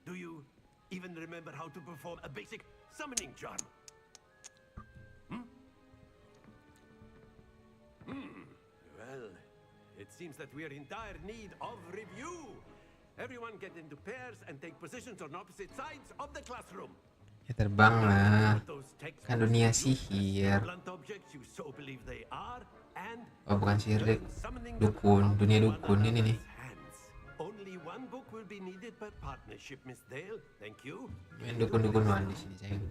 Do you even remember how to perform a basic summoning charm? Well, it seems that we are in dire need of review. Everyone get into pairs and take positions on opposite sides of the classroom. Ya terbang lah. Kan dunia sihir. Oh, bukan sihir, dukun, dunia dukun ini nih. Only one book will be needed per partnership, Miss Dale. Thank you. Main dukun-dukunan di sini, sayang.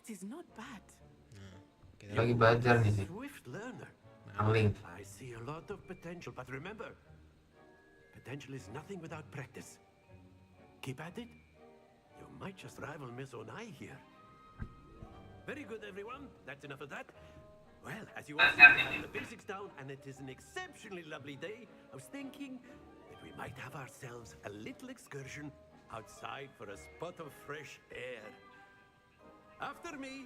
Is not bad. Kita lagi belajar nih sih. Maling. I see a lot of potential, but remember, potential is nothing without practice. Keep at it. You might just rival Miss Onai here. Very good, everyone. That's enough of that. Well, as you all see, we have the basics down, and it is an exceptionally lovely day. I was thinking that we might have ourselves a little excursion outside for a spot of fresh air. After me.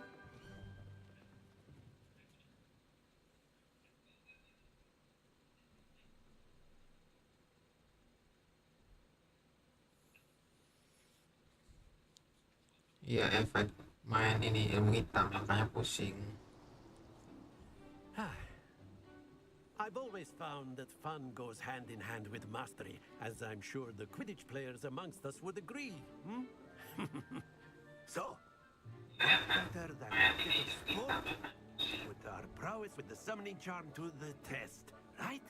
Iya, efek main ini ilmu hitam makanya pusing. I've always found that fun goes hand in hand with mastery, as I'm sure the Quidditch players amongst us would agree. So, better than a bit of sport? Put our prowess with the summoning charm to the test, right?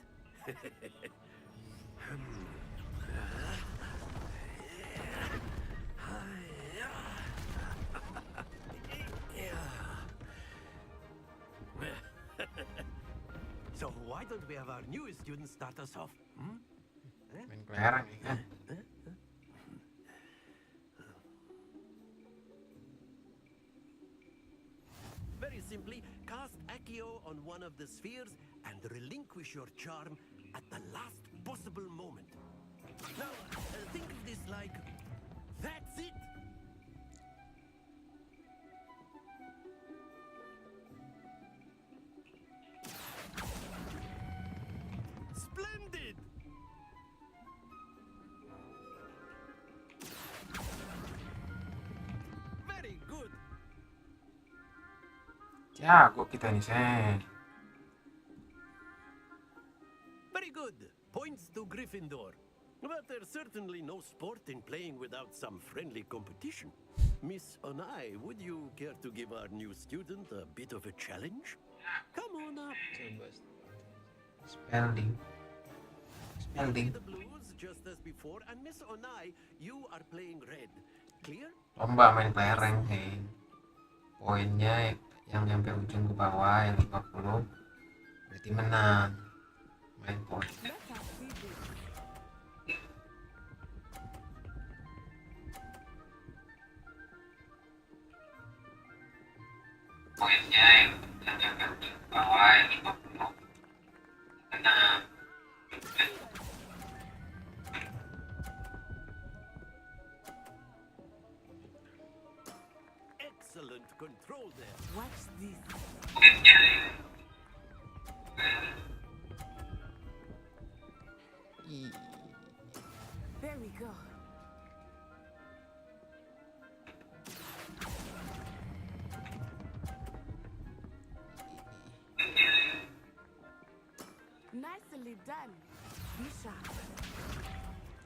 So why don't we have our newest student start us off? Main kelereng nih kan? Very simply, cast Accio on one of the spheres and relinquish your charm at the last possible moment. Now, think of this like, that's it! Splendid! Very good! Jago kita nih, Sen. Very good. Points to Gryffindor. But there's certainly no sport in playing without some friendly competition. Miss Onai, would you care to give our new student a bit of a challenge? Come on up. Spelling. The blues just as before, and Miss Onai, you are playing red. Clear? Lomba main kelereng, Sen. Poinnya yang nyampe ujung ke bawah yang 50 berarti menang. Main poin. Poinnya yang nyampe ujung ke bawah yang 50 menang. Excellent control there. Watch this. There we go. Nicely done. Be sharp.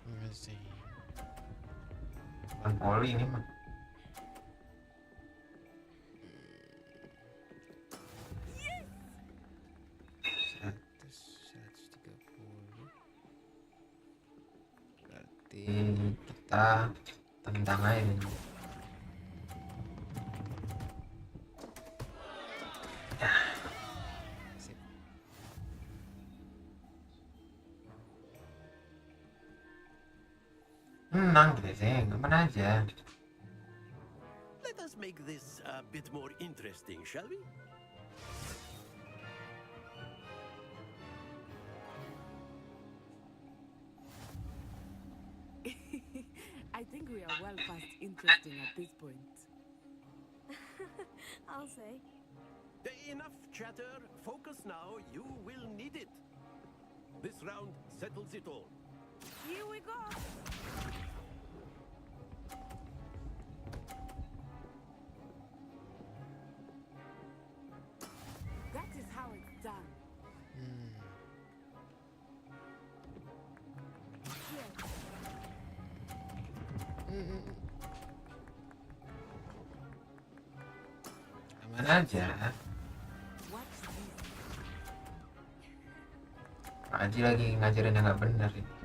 Masih. Bukan poli ini mah. Yes. 130. Berarti kita tendang aja ini. Menang gitu sih, ngapain aja. Let us make this a bit more interesting, shall we? I think we are well past interesting at this point. I'll say. Enough chatter. Focus now. You will need it. This round settles it all. Here we go. That is how it's done. Aman aja. Pak Haji lagi ngajarin yang nggak benar ini.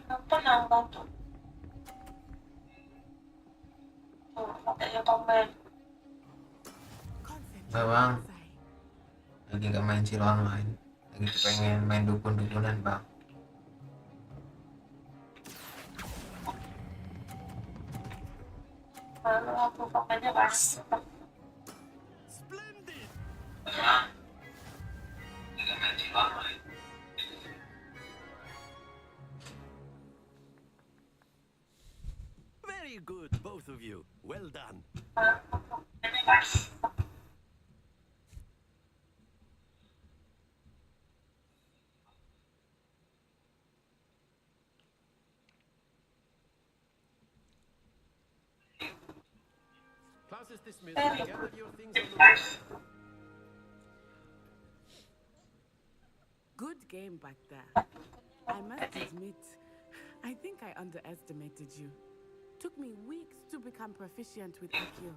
Apa nambah tuh? Tuh, matanya tombol. Enggak bang, lagi nggak main Cilo online, lagi pengen main dukun-dukunan bang. Lalu aku pokoknya pasti. Splendid. Nggak main Cilo online. Very good, both of you. Well done. Class is dismissed. Gather your things on the way. Good game back there. I must admit, I think I underestimated you. Took me weeks to become proficient with Akio.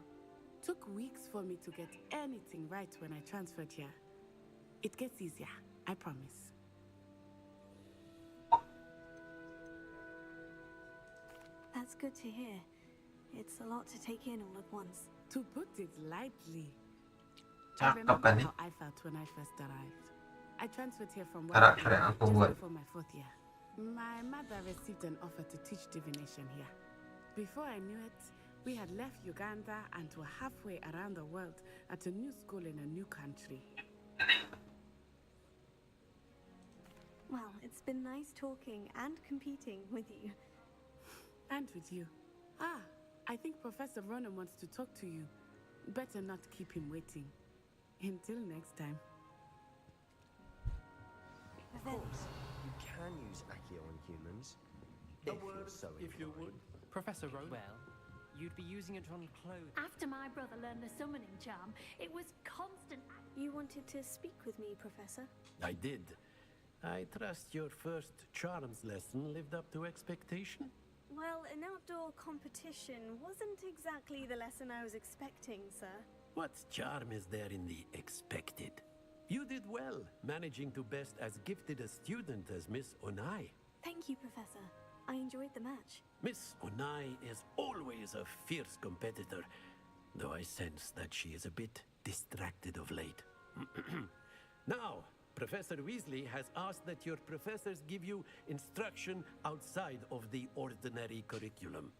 Took weeks for me to get anything right when I transferred here. It gets easier, I promise. That's good to hear. It's a lot to take in all at once. To put it lightly, I Cakep remember kan nih how I felt when I first arrived. I transferred here from karakter Wales yang aku just buat. before my 4th year. My mother received an offer to teach divination here. Before I knew it, we had left Uganda and were halfway around the world at a new school in a new country. Well, it's been nice talking and competing with you. And with you. Ah, I think Professor Ronan wants to talk to you. Better not keep him waiting. Until next time. Of course, you can use Accio on humans. If you're so inclined. Professor Rowan. Well, you'd be using it on clothes. After my brother learned the summoning charm, it was constant. You wanted to speak with me, Professor? I did. I trust your first charms lesson lived up to expectation? Well, an outdoor competition wasn't exactly the lesson I was expecting, sir. What charm is there in the expected? You did well, managing to best as gifted a student as Miss Onai. Thank you, Professor. I enjoyed the match. Miss Onai is always a fierce competitor, though I sense that she is a bit distracted of late. Now, Professor Weasley has asked that your professors give you instruction outside of the ordinary curriculum.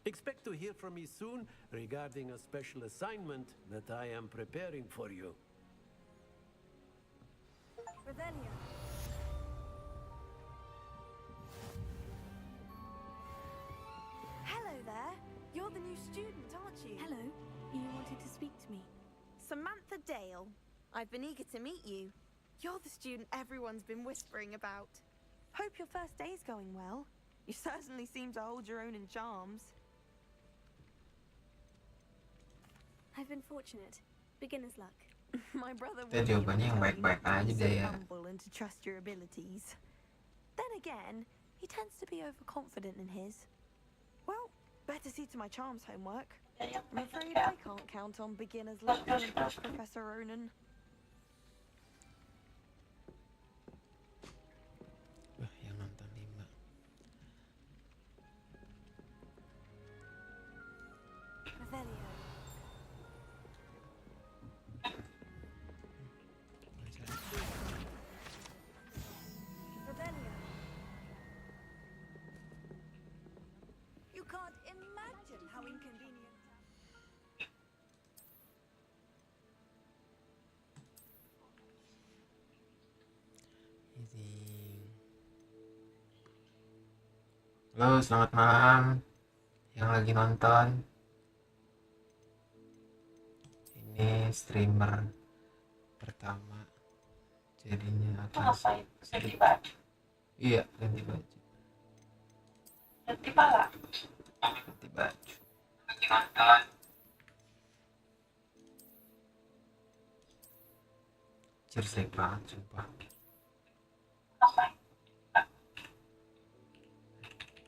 Expect to hear from me soon regarding a special assignment that I am preparing for you. Revelio. Hello there. You're the new student, aren't you? Hello. You wanted to speak to me. Samantha Dale. I've been eager to meet you. You're the student everyone's been whispering about. Hope your first day's going well. You certainly seem to hold your own in charms. I've been fortunate. Beginner's luck. My brother Kita jawabannya yang baik-baik aja deh ya. humble and to trust your abilities. Then again, he tends to be overconfident in his. Well, better see to my charms homework. I'm afraid I can't count on beginner's luck to impress Professor Ronan. Wah, yang nonton 5. Revelio. Revelio. You can't imagine how inconvenient. Halo, selamat malam yang lagi nonton. Ini streamer pertama, jadinya akan Ganti baju. Iya, ganti baju. Ganti pala. Ganti baju. Lagi nonton. Cersei banget, sumpah. Ngapain?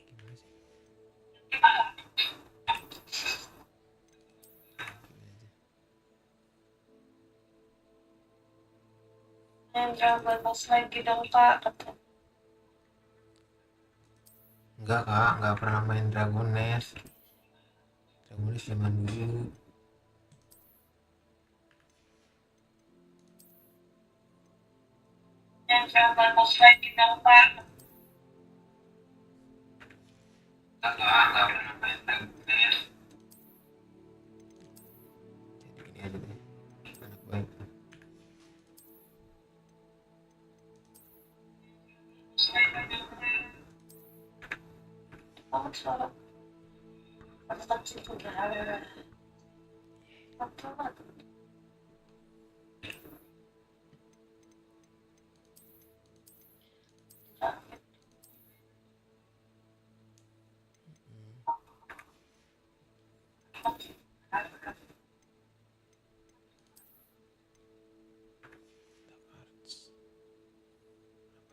Gimana sih? Ganti pala. Yang jangan bos lagi dong Pak. Enggak kak, enggak pernah main Dragon Nest. Dragon Nest zaman dulu. Yang jangan bos lagi dong Pak. Enggak pernah main Dragon Nest. Jadi gini aja deh, anak baik. Banget suara. Tetap situ udah. Apa banget?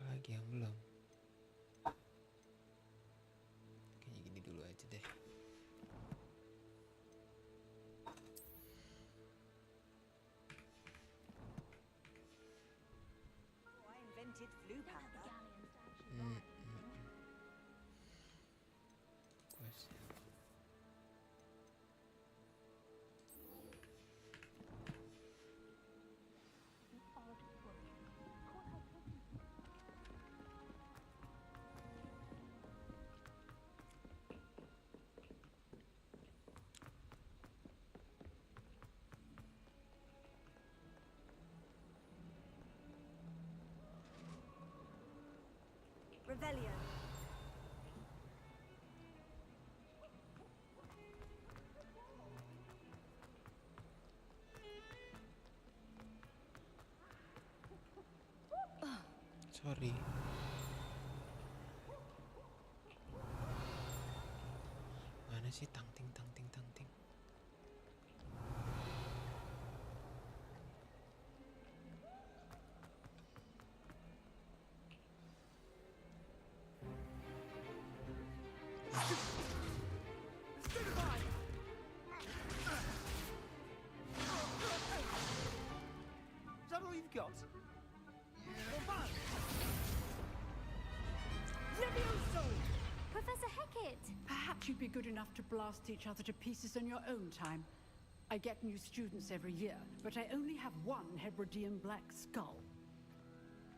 Apalagi yang belum? Kayaknya gini dulu aja deh. I invented flu powder. Quest. Revelio. Sorry. Mana sih tang ting tang ting tang ting? Is that all you've got? Levioso! Professor Hecat! Perhaps you'd be good enough to blast each other to pieces in your own time. I get new students every year, but I only have one Hebridean black skull.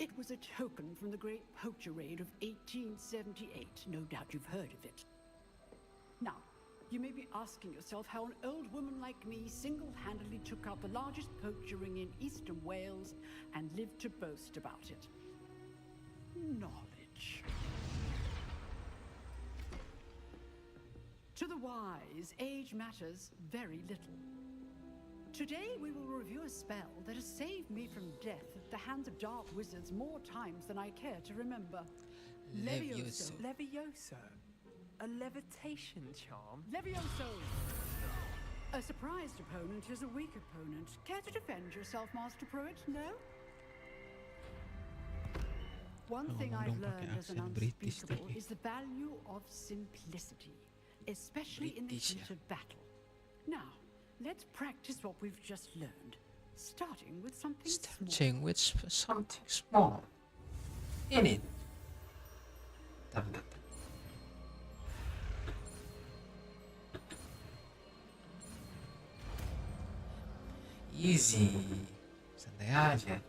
It was a token from the Great Poacher Raid of 1878. No doubt you've heard of it. Now, you may be asking yourself how an old woman like me single-handedly took out the largest poacher ring in eastern Wales and lived to boast about it. Knowledge. To the wise, age matters very little. Today we will review a spell that has saved me from death at the hands of dark wizards more times than I care to remember. Levioso. Levioso? A levitation charm? Levioso! A surprised opponent is a weak opponent. Care to defend yourself, Master Pruitt? No? One thing I've learned as an unspeakable is the value of simplicity, especially in the heat of battle. Now, let's practice what we've just learned, starting with something small. In it. Easy. Santai aja.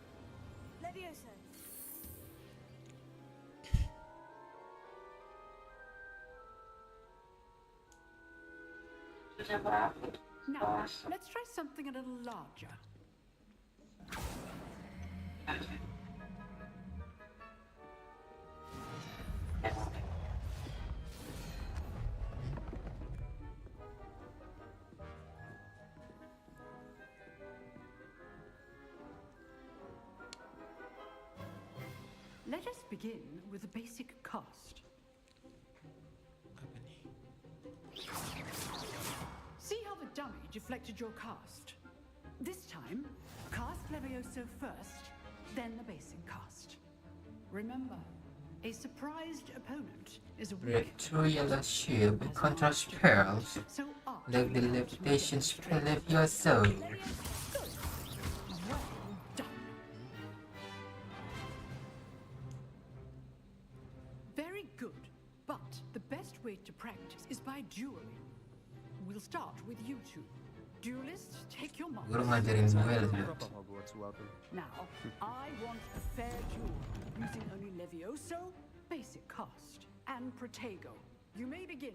Levioso. Now, let's try something a little larger. Let us begin with a basic cast. See how the dummy deflected your cast? This time, cast Levioso first, then the basic cast. Remember, a surprised opponent is a Break through yellow shield with control spells. Like the levitation spell Levioso. Well done. Very good, but the best way to practice is by dueling. We'll start with you two. Duelists, take your marks. Gue ngajarin duel. Now, I want a fair duel, using only Levioso, basic cast, and Protego. You may begin.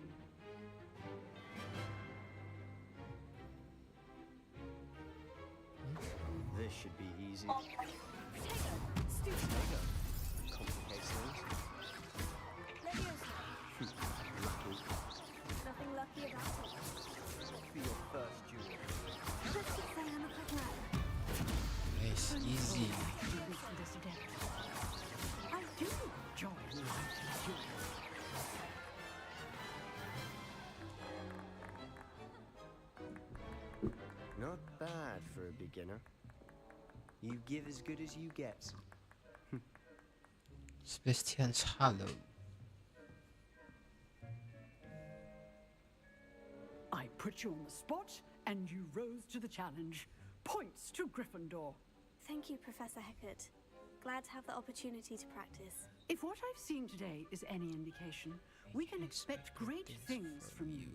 This should be easy. Protego, stupid. Complicates things. Levioso. Lucky. Nothing lucky about it. For your first duel. Let's just say I'm a quick learner. Nice, easy. I do enjoy dueling. Not bad for a beginner. You give as good as you get. Sebastian's Hollow. I put you on the spot, and you rose to the challenge. Points to Gryffindor. Thank you, Professor Hecat. Glad to have the opportunity to practice. If what I've seen today is any indication, we can expect great things from you.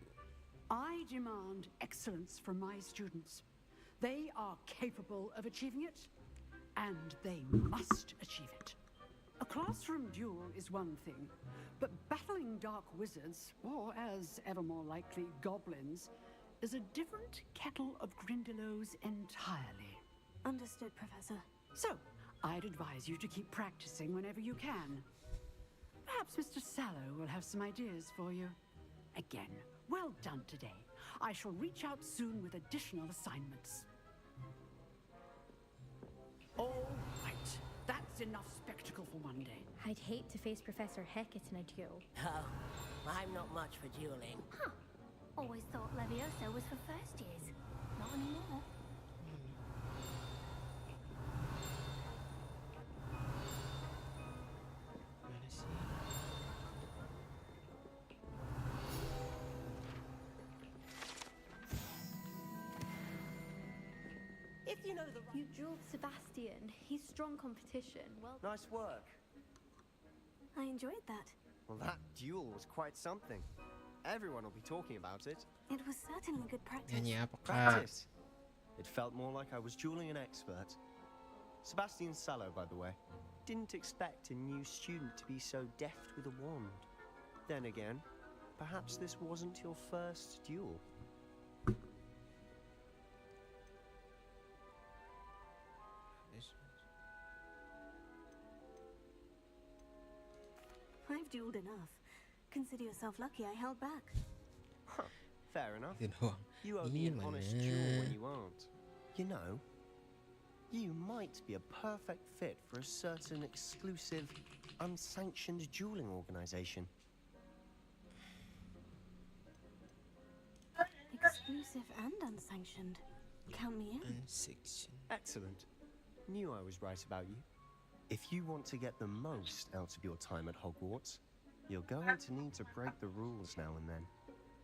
I demand excellence from my students. They are capable of achieving it, and they must achieve it. A classroom duel is one thing, but battling dark wizards, or as ever more likely, goblins, is a different kettle of Grindylows entirely. Understood, Professor. So, I'd advise you to keep practicing whenever you can. Perhaps Mr. Sallow will have some ideas for you. Again, well done today. I shall reach out soon with additional assignments. All right, that's enough spectacle for one day. I'd hate to face Professor Hecat in a duel. Oh, I'm not much for dueling. Huh. Always thought Levioso was for first years. Not anymore. If you know the right... You dueled Sebastian. He's strong competition. Well, Nice work. I enjoyed that. Well, that duel was quite something. Everyone will be talking about it. It was certainly good practice. Nyanyi apa, Kak? Practice. It felt more like I was dueling an expert. Sebastian Sallow, by the way. didn't expect a new student to be so deft with a wand. Then again, perhaps this wasn't your first duel. I've dueled enough. Consider yourself lucky I held back. Huh, fair enough. Itu doang. You owe me an honest duel when you aren't. You know, you might be a perfect fit for a certain exclusive, unsanctioned dueling organization. Exclusive and unsanctioned. Count me in. Excellent. Knew I was right about you. If you want to get the most out of your time at Hogwarts, you're going to need to break the rules now and then.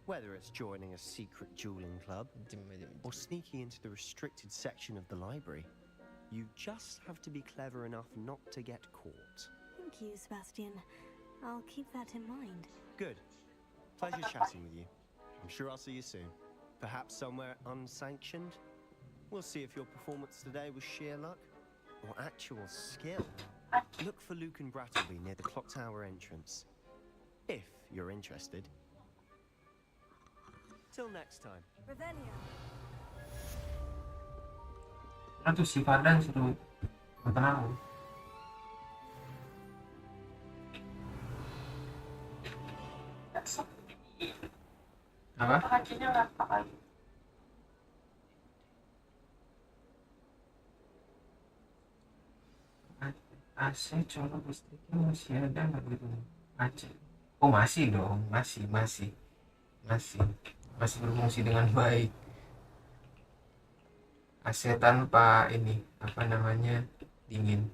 Whether it's joining a secret dueling club or sneaking into the restricted section of the library, you just have to be clever enough not to get caught. Thank you, Sebastian. I'll keep that in mind. Good. Pleasure chatting with you. I'm sure I'll see you soon. Perhaps somewhere unsanctioned? We'll see if your performance today was sheer luck or actual skill. Look for Luke and Brattleby near the clock tower entrance, if you're interested. Till next time. Revelio. Tuh si Fadan suruh nonton aku. Apa? Hajinya nggak pakai. AC colok listriknya masih ada nggak gitu? AC. Oh masih dong, masih berfungsi dengan baik. AC tanpa ini apa namanya dingin.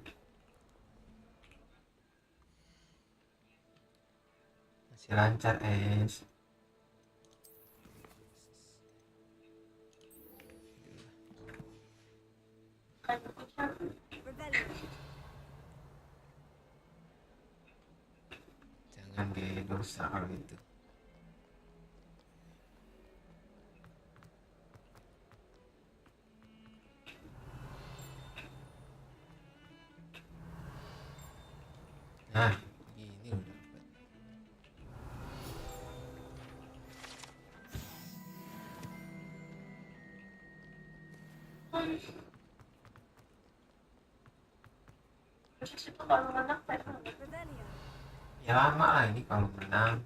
Masih lancar es. Jangan dosa kalau gitu. Nah, ini udah dapat. Itu kalau menang Ya lama lah ini kalau menang.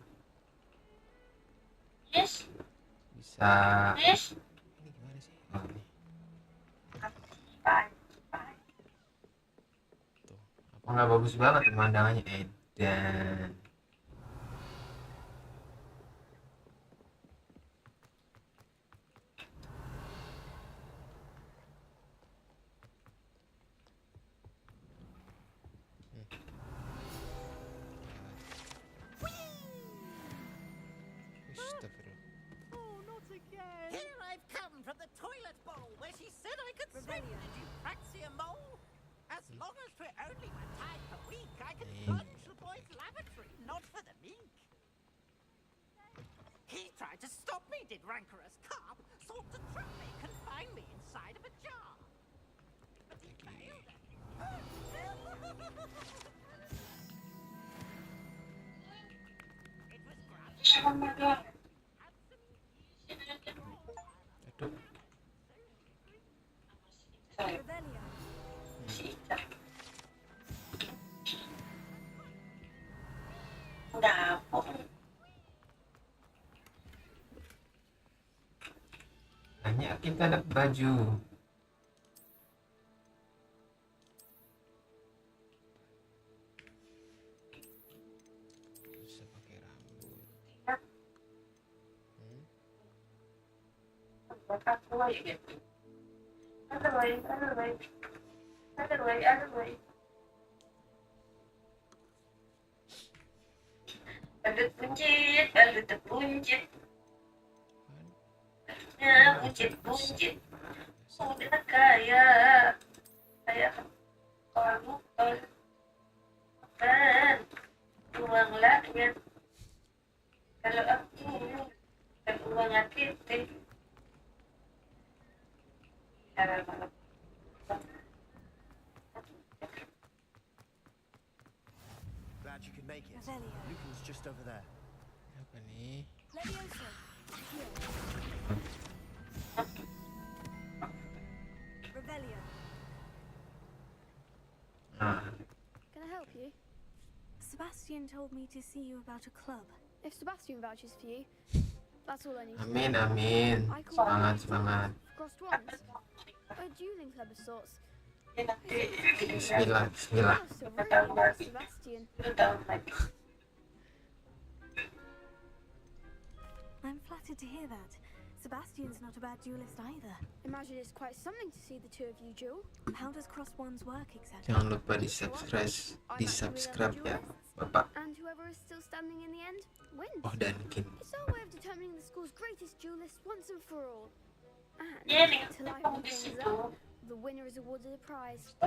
Yes. Bisa. Yes. Ini gimana sih? Oh, ini. Tuh, apa nggak bagus banget pemandangannya edan. Here I've come from the toilet bowl where she said I could swim. Did you praxia mole? As long as we're only one time per week, I can plunge the boys' lavatory, not for the mink. He tried to stop me, did rancorous carp, sought to trap me, confine me inside of a jar. But he failed. It was grabbed. Hanya kita dapat baju. Bisa pakai rambut. Badut buncit. Ya, buncit. Udah kayak kamu kan uang lahnya. Kalau aku kan uang titik. glad you could make it. Revelio. Lucan's just over there. Apa nih? Levioso. Here. Revelio. Can I help you? Sebastian told me to see you about a club. If Sebastian vouches for you, that's all I need to know. Amin, amin. I call Semangat, it semangat. Crossed Wands. A dueling club of sorts. Bismillah, bismillah. Oh, so really, Sebastian. I'm flattered to hear that. Sebastian's not a bad duelist either. Imagine it's quite something to see the two of you duel. How does cross wands work exactly? Jangan lupa di-subscribe ya, Bapak. And whoever is still standing in the end wins. Oh, dan Kin. It's our way of determining the school's greatest duelist once and for all. And to liven things up, the winner is awarded a prize.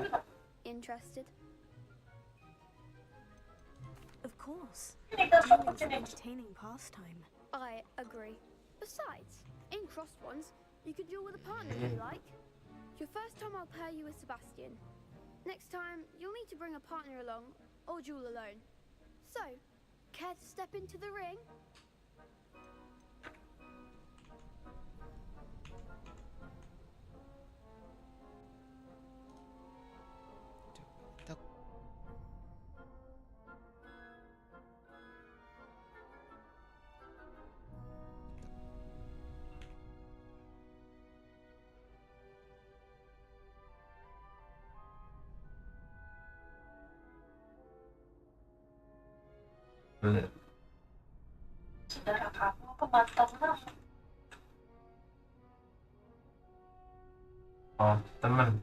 Interested? Of course. Dueling's an entertaining pastime. I agree. Besides, in crossed ones, you could duel with a partner if you like. Your first time I'll pair you with Sebastian. Next time, you'll need to bring a partner along, or duel alone. So, care to step into the ring? Saudara kamu apa mantan kamu? Oh, teman.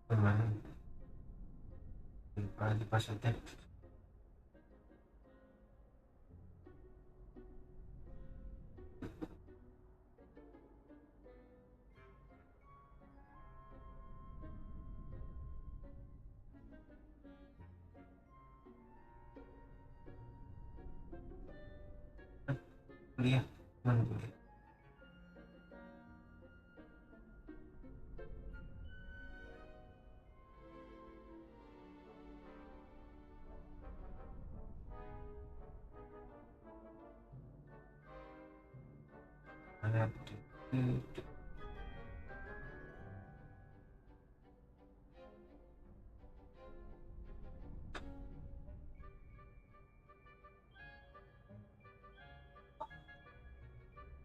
Teman. Lupa di passwordnya. Kuliah, teman kuliah. Mana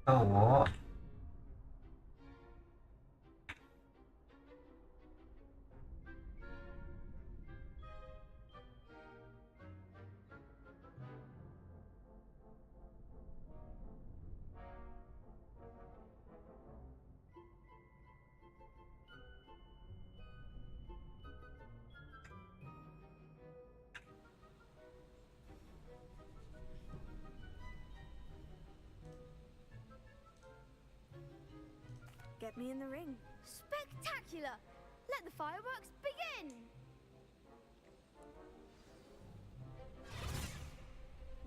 cowok. Get me in the ring. Spectacular! Let the fireworks begin!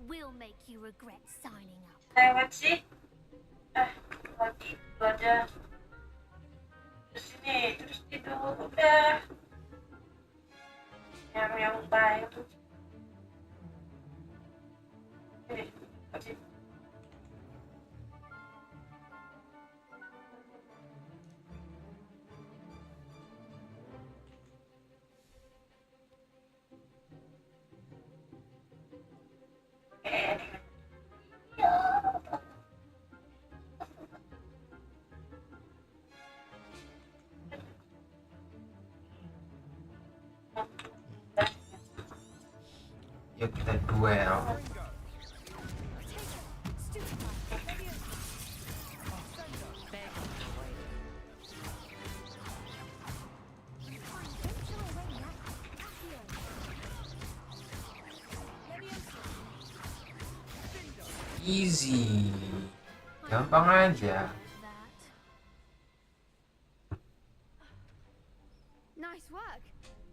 We'll make you regret signing up. Lewat sih. Lagi itu ada. Terus ini, terus tidur udah. Yang baik. Oke. Yuk kita duel. Easy, gampang aja. Nice work.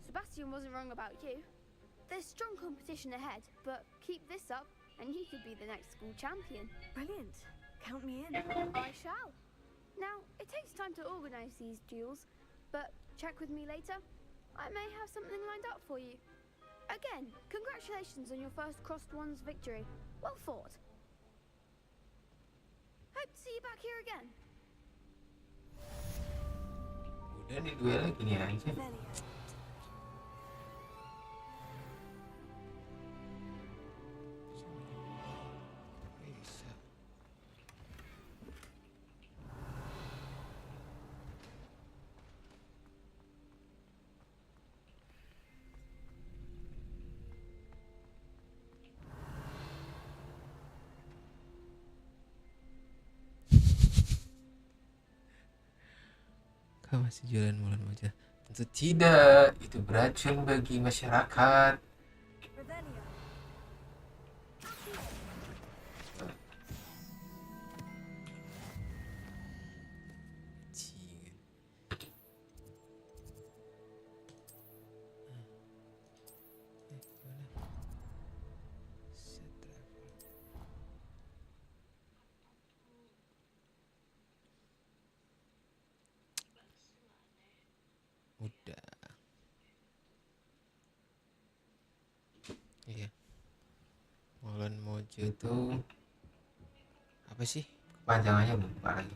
Sebastian wasn't wrong about you. There's strong competition ahead, but keep this up and you could be the next school champion. Brilliant. Count me in. I shall. Now, it takes time to organize these duels, but check with me later. I may have something lined up for you. Again, congratulations on your first Crossed Ones victory. Well fought. Hope to see you back here again. Udah nih duelnya gini aja. Kau masih jualan mulan wajah? Tentu tidak, itu beracun bagi masyarakat. Udah. Iya. Molen Mojo itu apa sih? Kepanjangannya lupa lagi.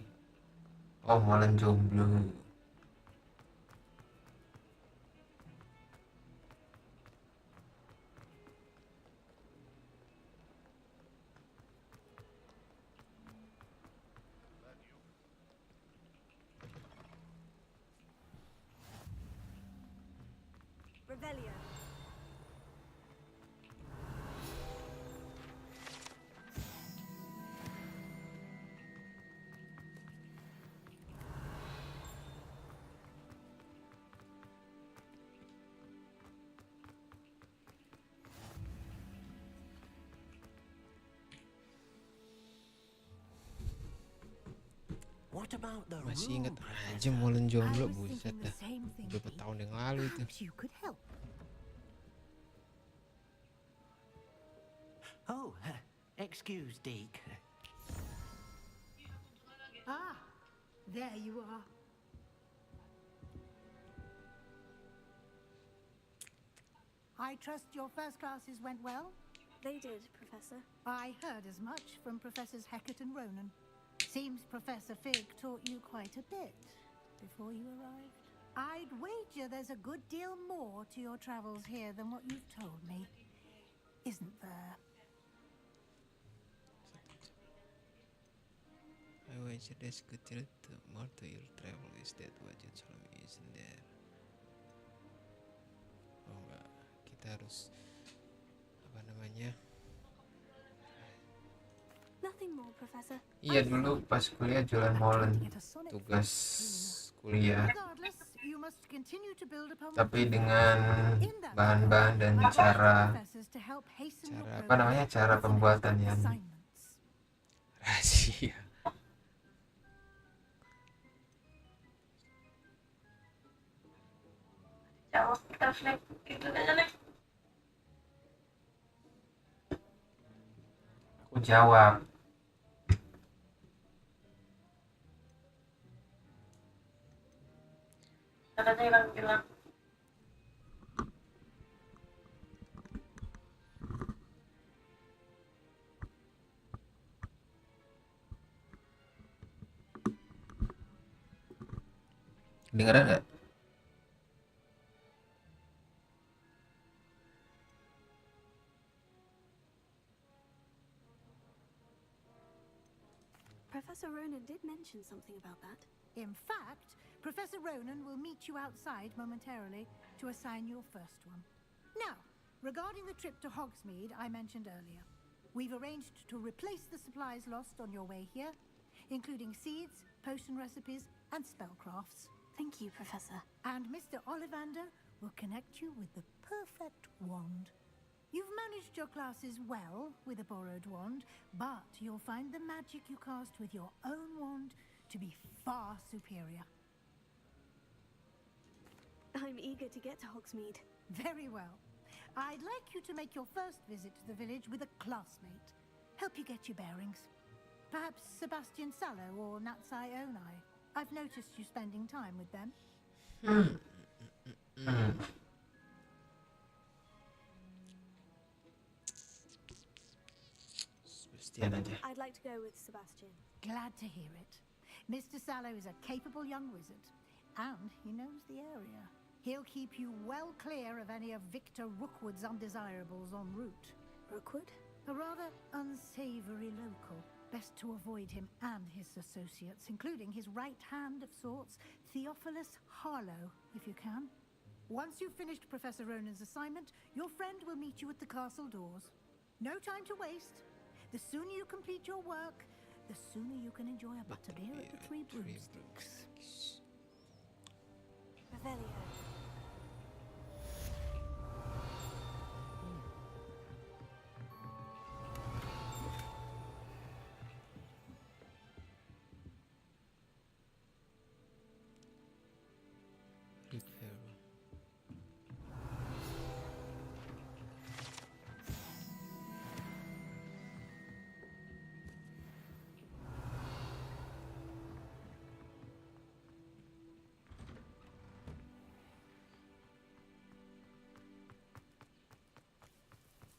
Oh, Molen Jomblo. Revelio. What about the Masih room, inget aja Professor? Molen Jomblo, I was buset thinking the dah. same thing, Berapa Pete. tahun yang lalu itu. Perhaps you could help. Oh, excuse, Deke. Ah, there you are. I trust your first classes went well? They did, Professor. I heard as much from Professors Hecat and Ronan. Seems Professor Fig taught you quite a bit before you arrived. I'd wager there's a good deal more to your travels here than what you've told me. Isn't there? I wager there's good deal more to your travel. Is that what you told me? Isn't there? Oh enggak, kita harus apa namanya? Nothing more, Professor. Iya, dulu pas kuliah jualan molen, tugas kuliah. Regardless, you must continue to build upon Tapi dengan bahan-bahan dan cara apa namanya, cara pembuatan yang rahasia. Jawab kita flag itu aja nih. Aku jawab. Katanya bilang Dengeran nggak? Professor Ronan did mention something about that. In fact, Professor Ronan will meet you outside momentarily to assign your first one. Now, regarding the trip to Hogsmeade I mentioned earlier, we've arranged to replace the supplies lost on your way here, including seeds, potion recipes, and spellcrafts. Thank you, Professor. And Mr. Ollivander will connect you with the perfect wand. You've managed your classes well with a borrowed wand, but you'll find the magic you cast with your own wand to be far superior. I'm eager to get to Hogsmeade. Very well. I'd like you to make your first visit to the village with a classmate. Help you get your bearings. Perhaps Sebastian Sallow or Natsai Onai. I've noticed you spending time with them. Sebastian aja. I'd like to go with Sebastian. Glad to hear it. Mr. Sallow is a capable young wizard, and he knows the area. He'll keep you well clear of any of Victor Rookwood's undesirables en route. Rookwood? A rather unsavory local. Best to avoid him and his associates, including his right hand of sorts, Theophilus Harlow, if you can. Once you've finished Professor Ronan's assignment, your friend will meet you at the castle doors. No time to waste. The sooner you complete your work, the sooner you can enjoy a butterbeer at the Three Broomsticks. Revelio.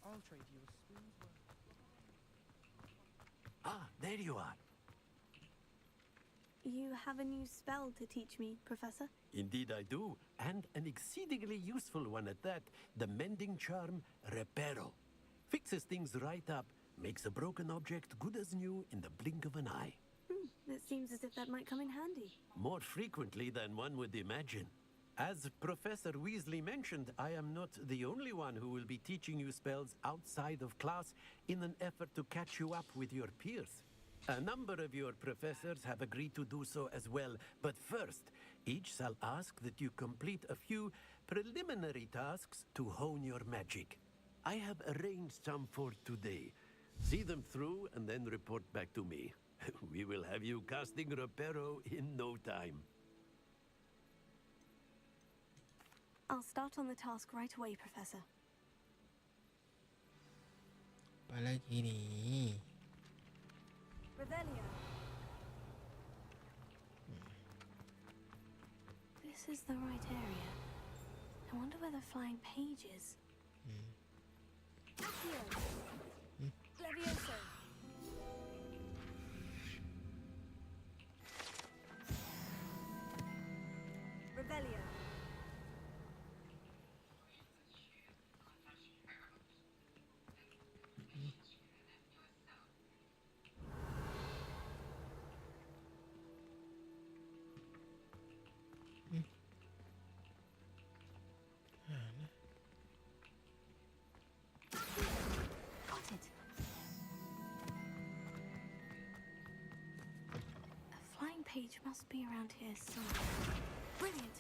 I'll trade you a spoon's worth. Ah, there you are. You have a new spell to teach me, Professor? Indeed I do, and an exceedingly useful one at that. The mending charm, Reparo. Fixes things right up, makes a broken object good as new in the blink of an eye. It seems as if that might come in handy. More frequently than one would imagine. As Professor Weasley mentioned, I am not the only one who will be teaching you spells outside of class in an effort to catch you up with your peers. A number of your professors have agreed to do so as well, but first, each shall ask that you complete a few preliminary tasks to hone your magic. I have arranged some for today. See them through and then report back to me. We will have you casting Reparo in no time. I'll start on the task right away, Professor. Apa lagi nih? Revelio. This is the right area. I wonder where the flying page is. Accio. Levioso. Revelio. Got it. A flying page must be around here somewhere. Brilliant.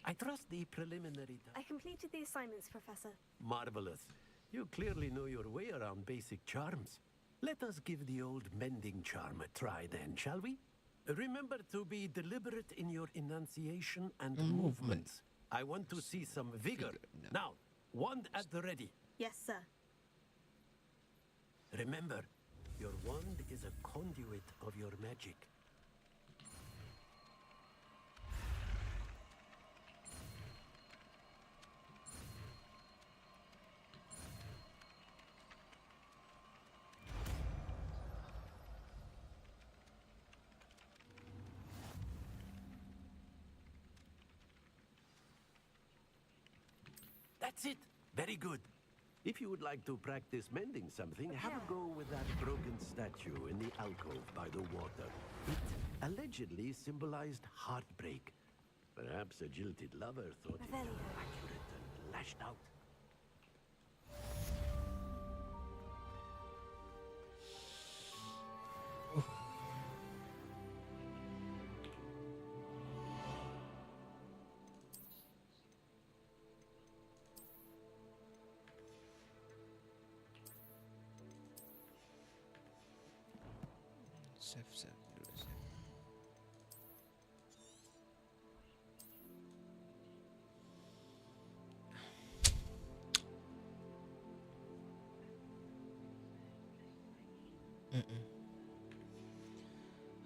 I trust the preliminary I completed the assignments, Professor. Marvelous. You clearly know your way around basic charms. Let us give the old mending charm a try then, shall we? Remember to be deliberate in your enunciation and movements. I want to see some vigor. Now, wand at the ready. Yes, sir. Remember, your wand is a conduit of your magic. That's it. Very good. If you would like to practice mending something, have a go with that broken statue in the alcove by the water. It allegedly symbolized heartbreak. Perhaps a jilted lover thought it accurate and lashed out. Save dulu, save.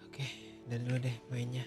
Oke, dan dulu deh mainnya.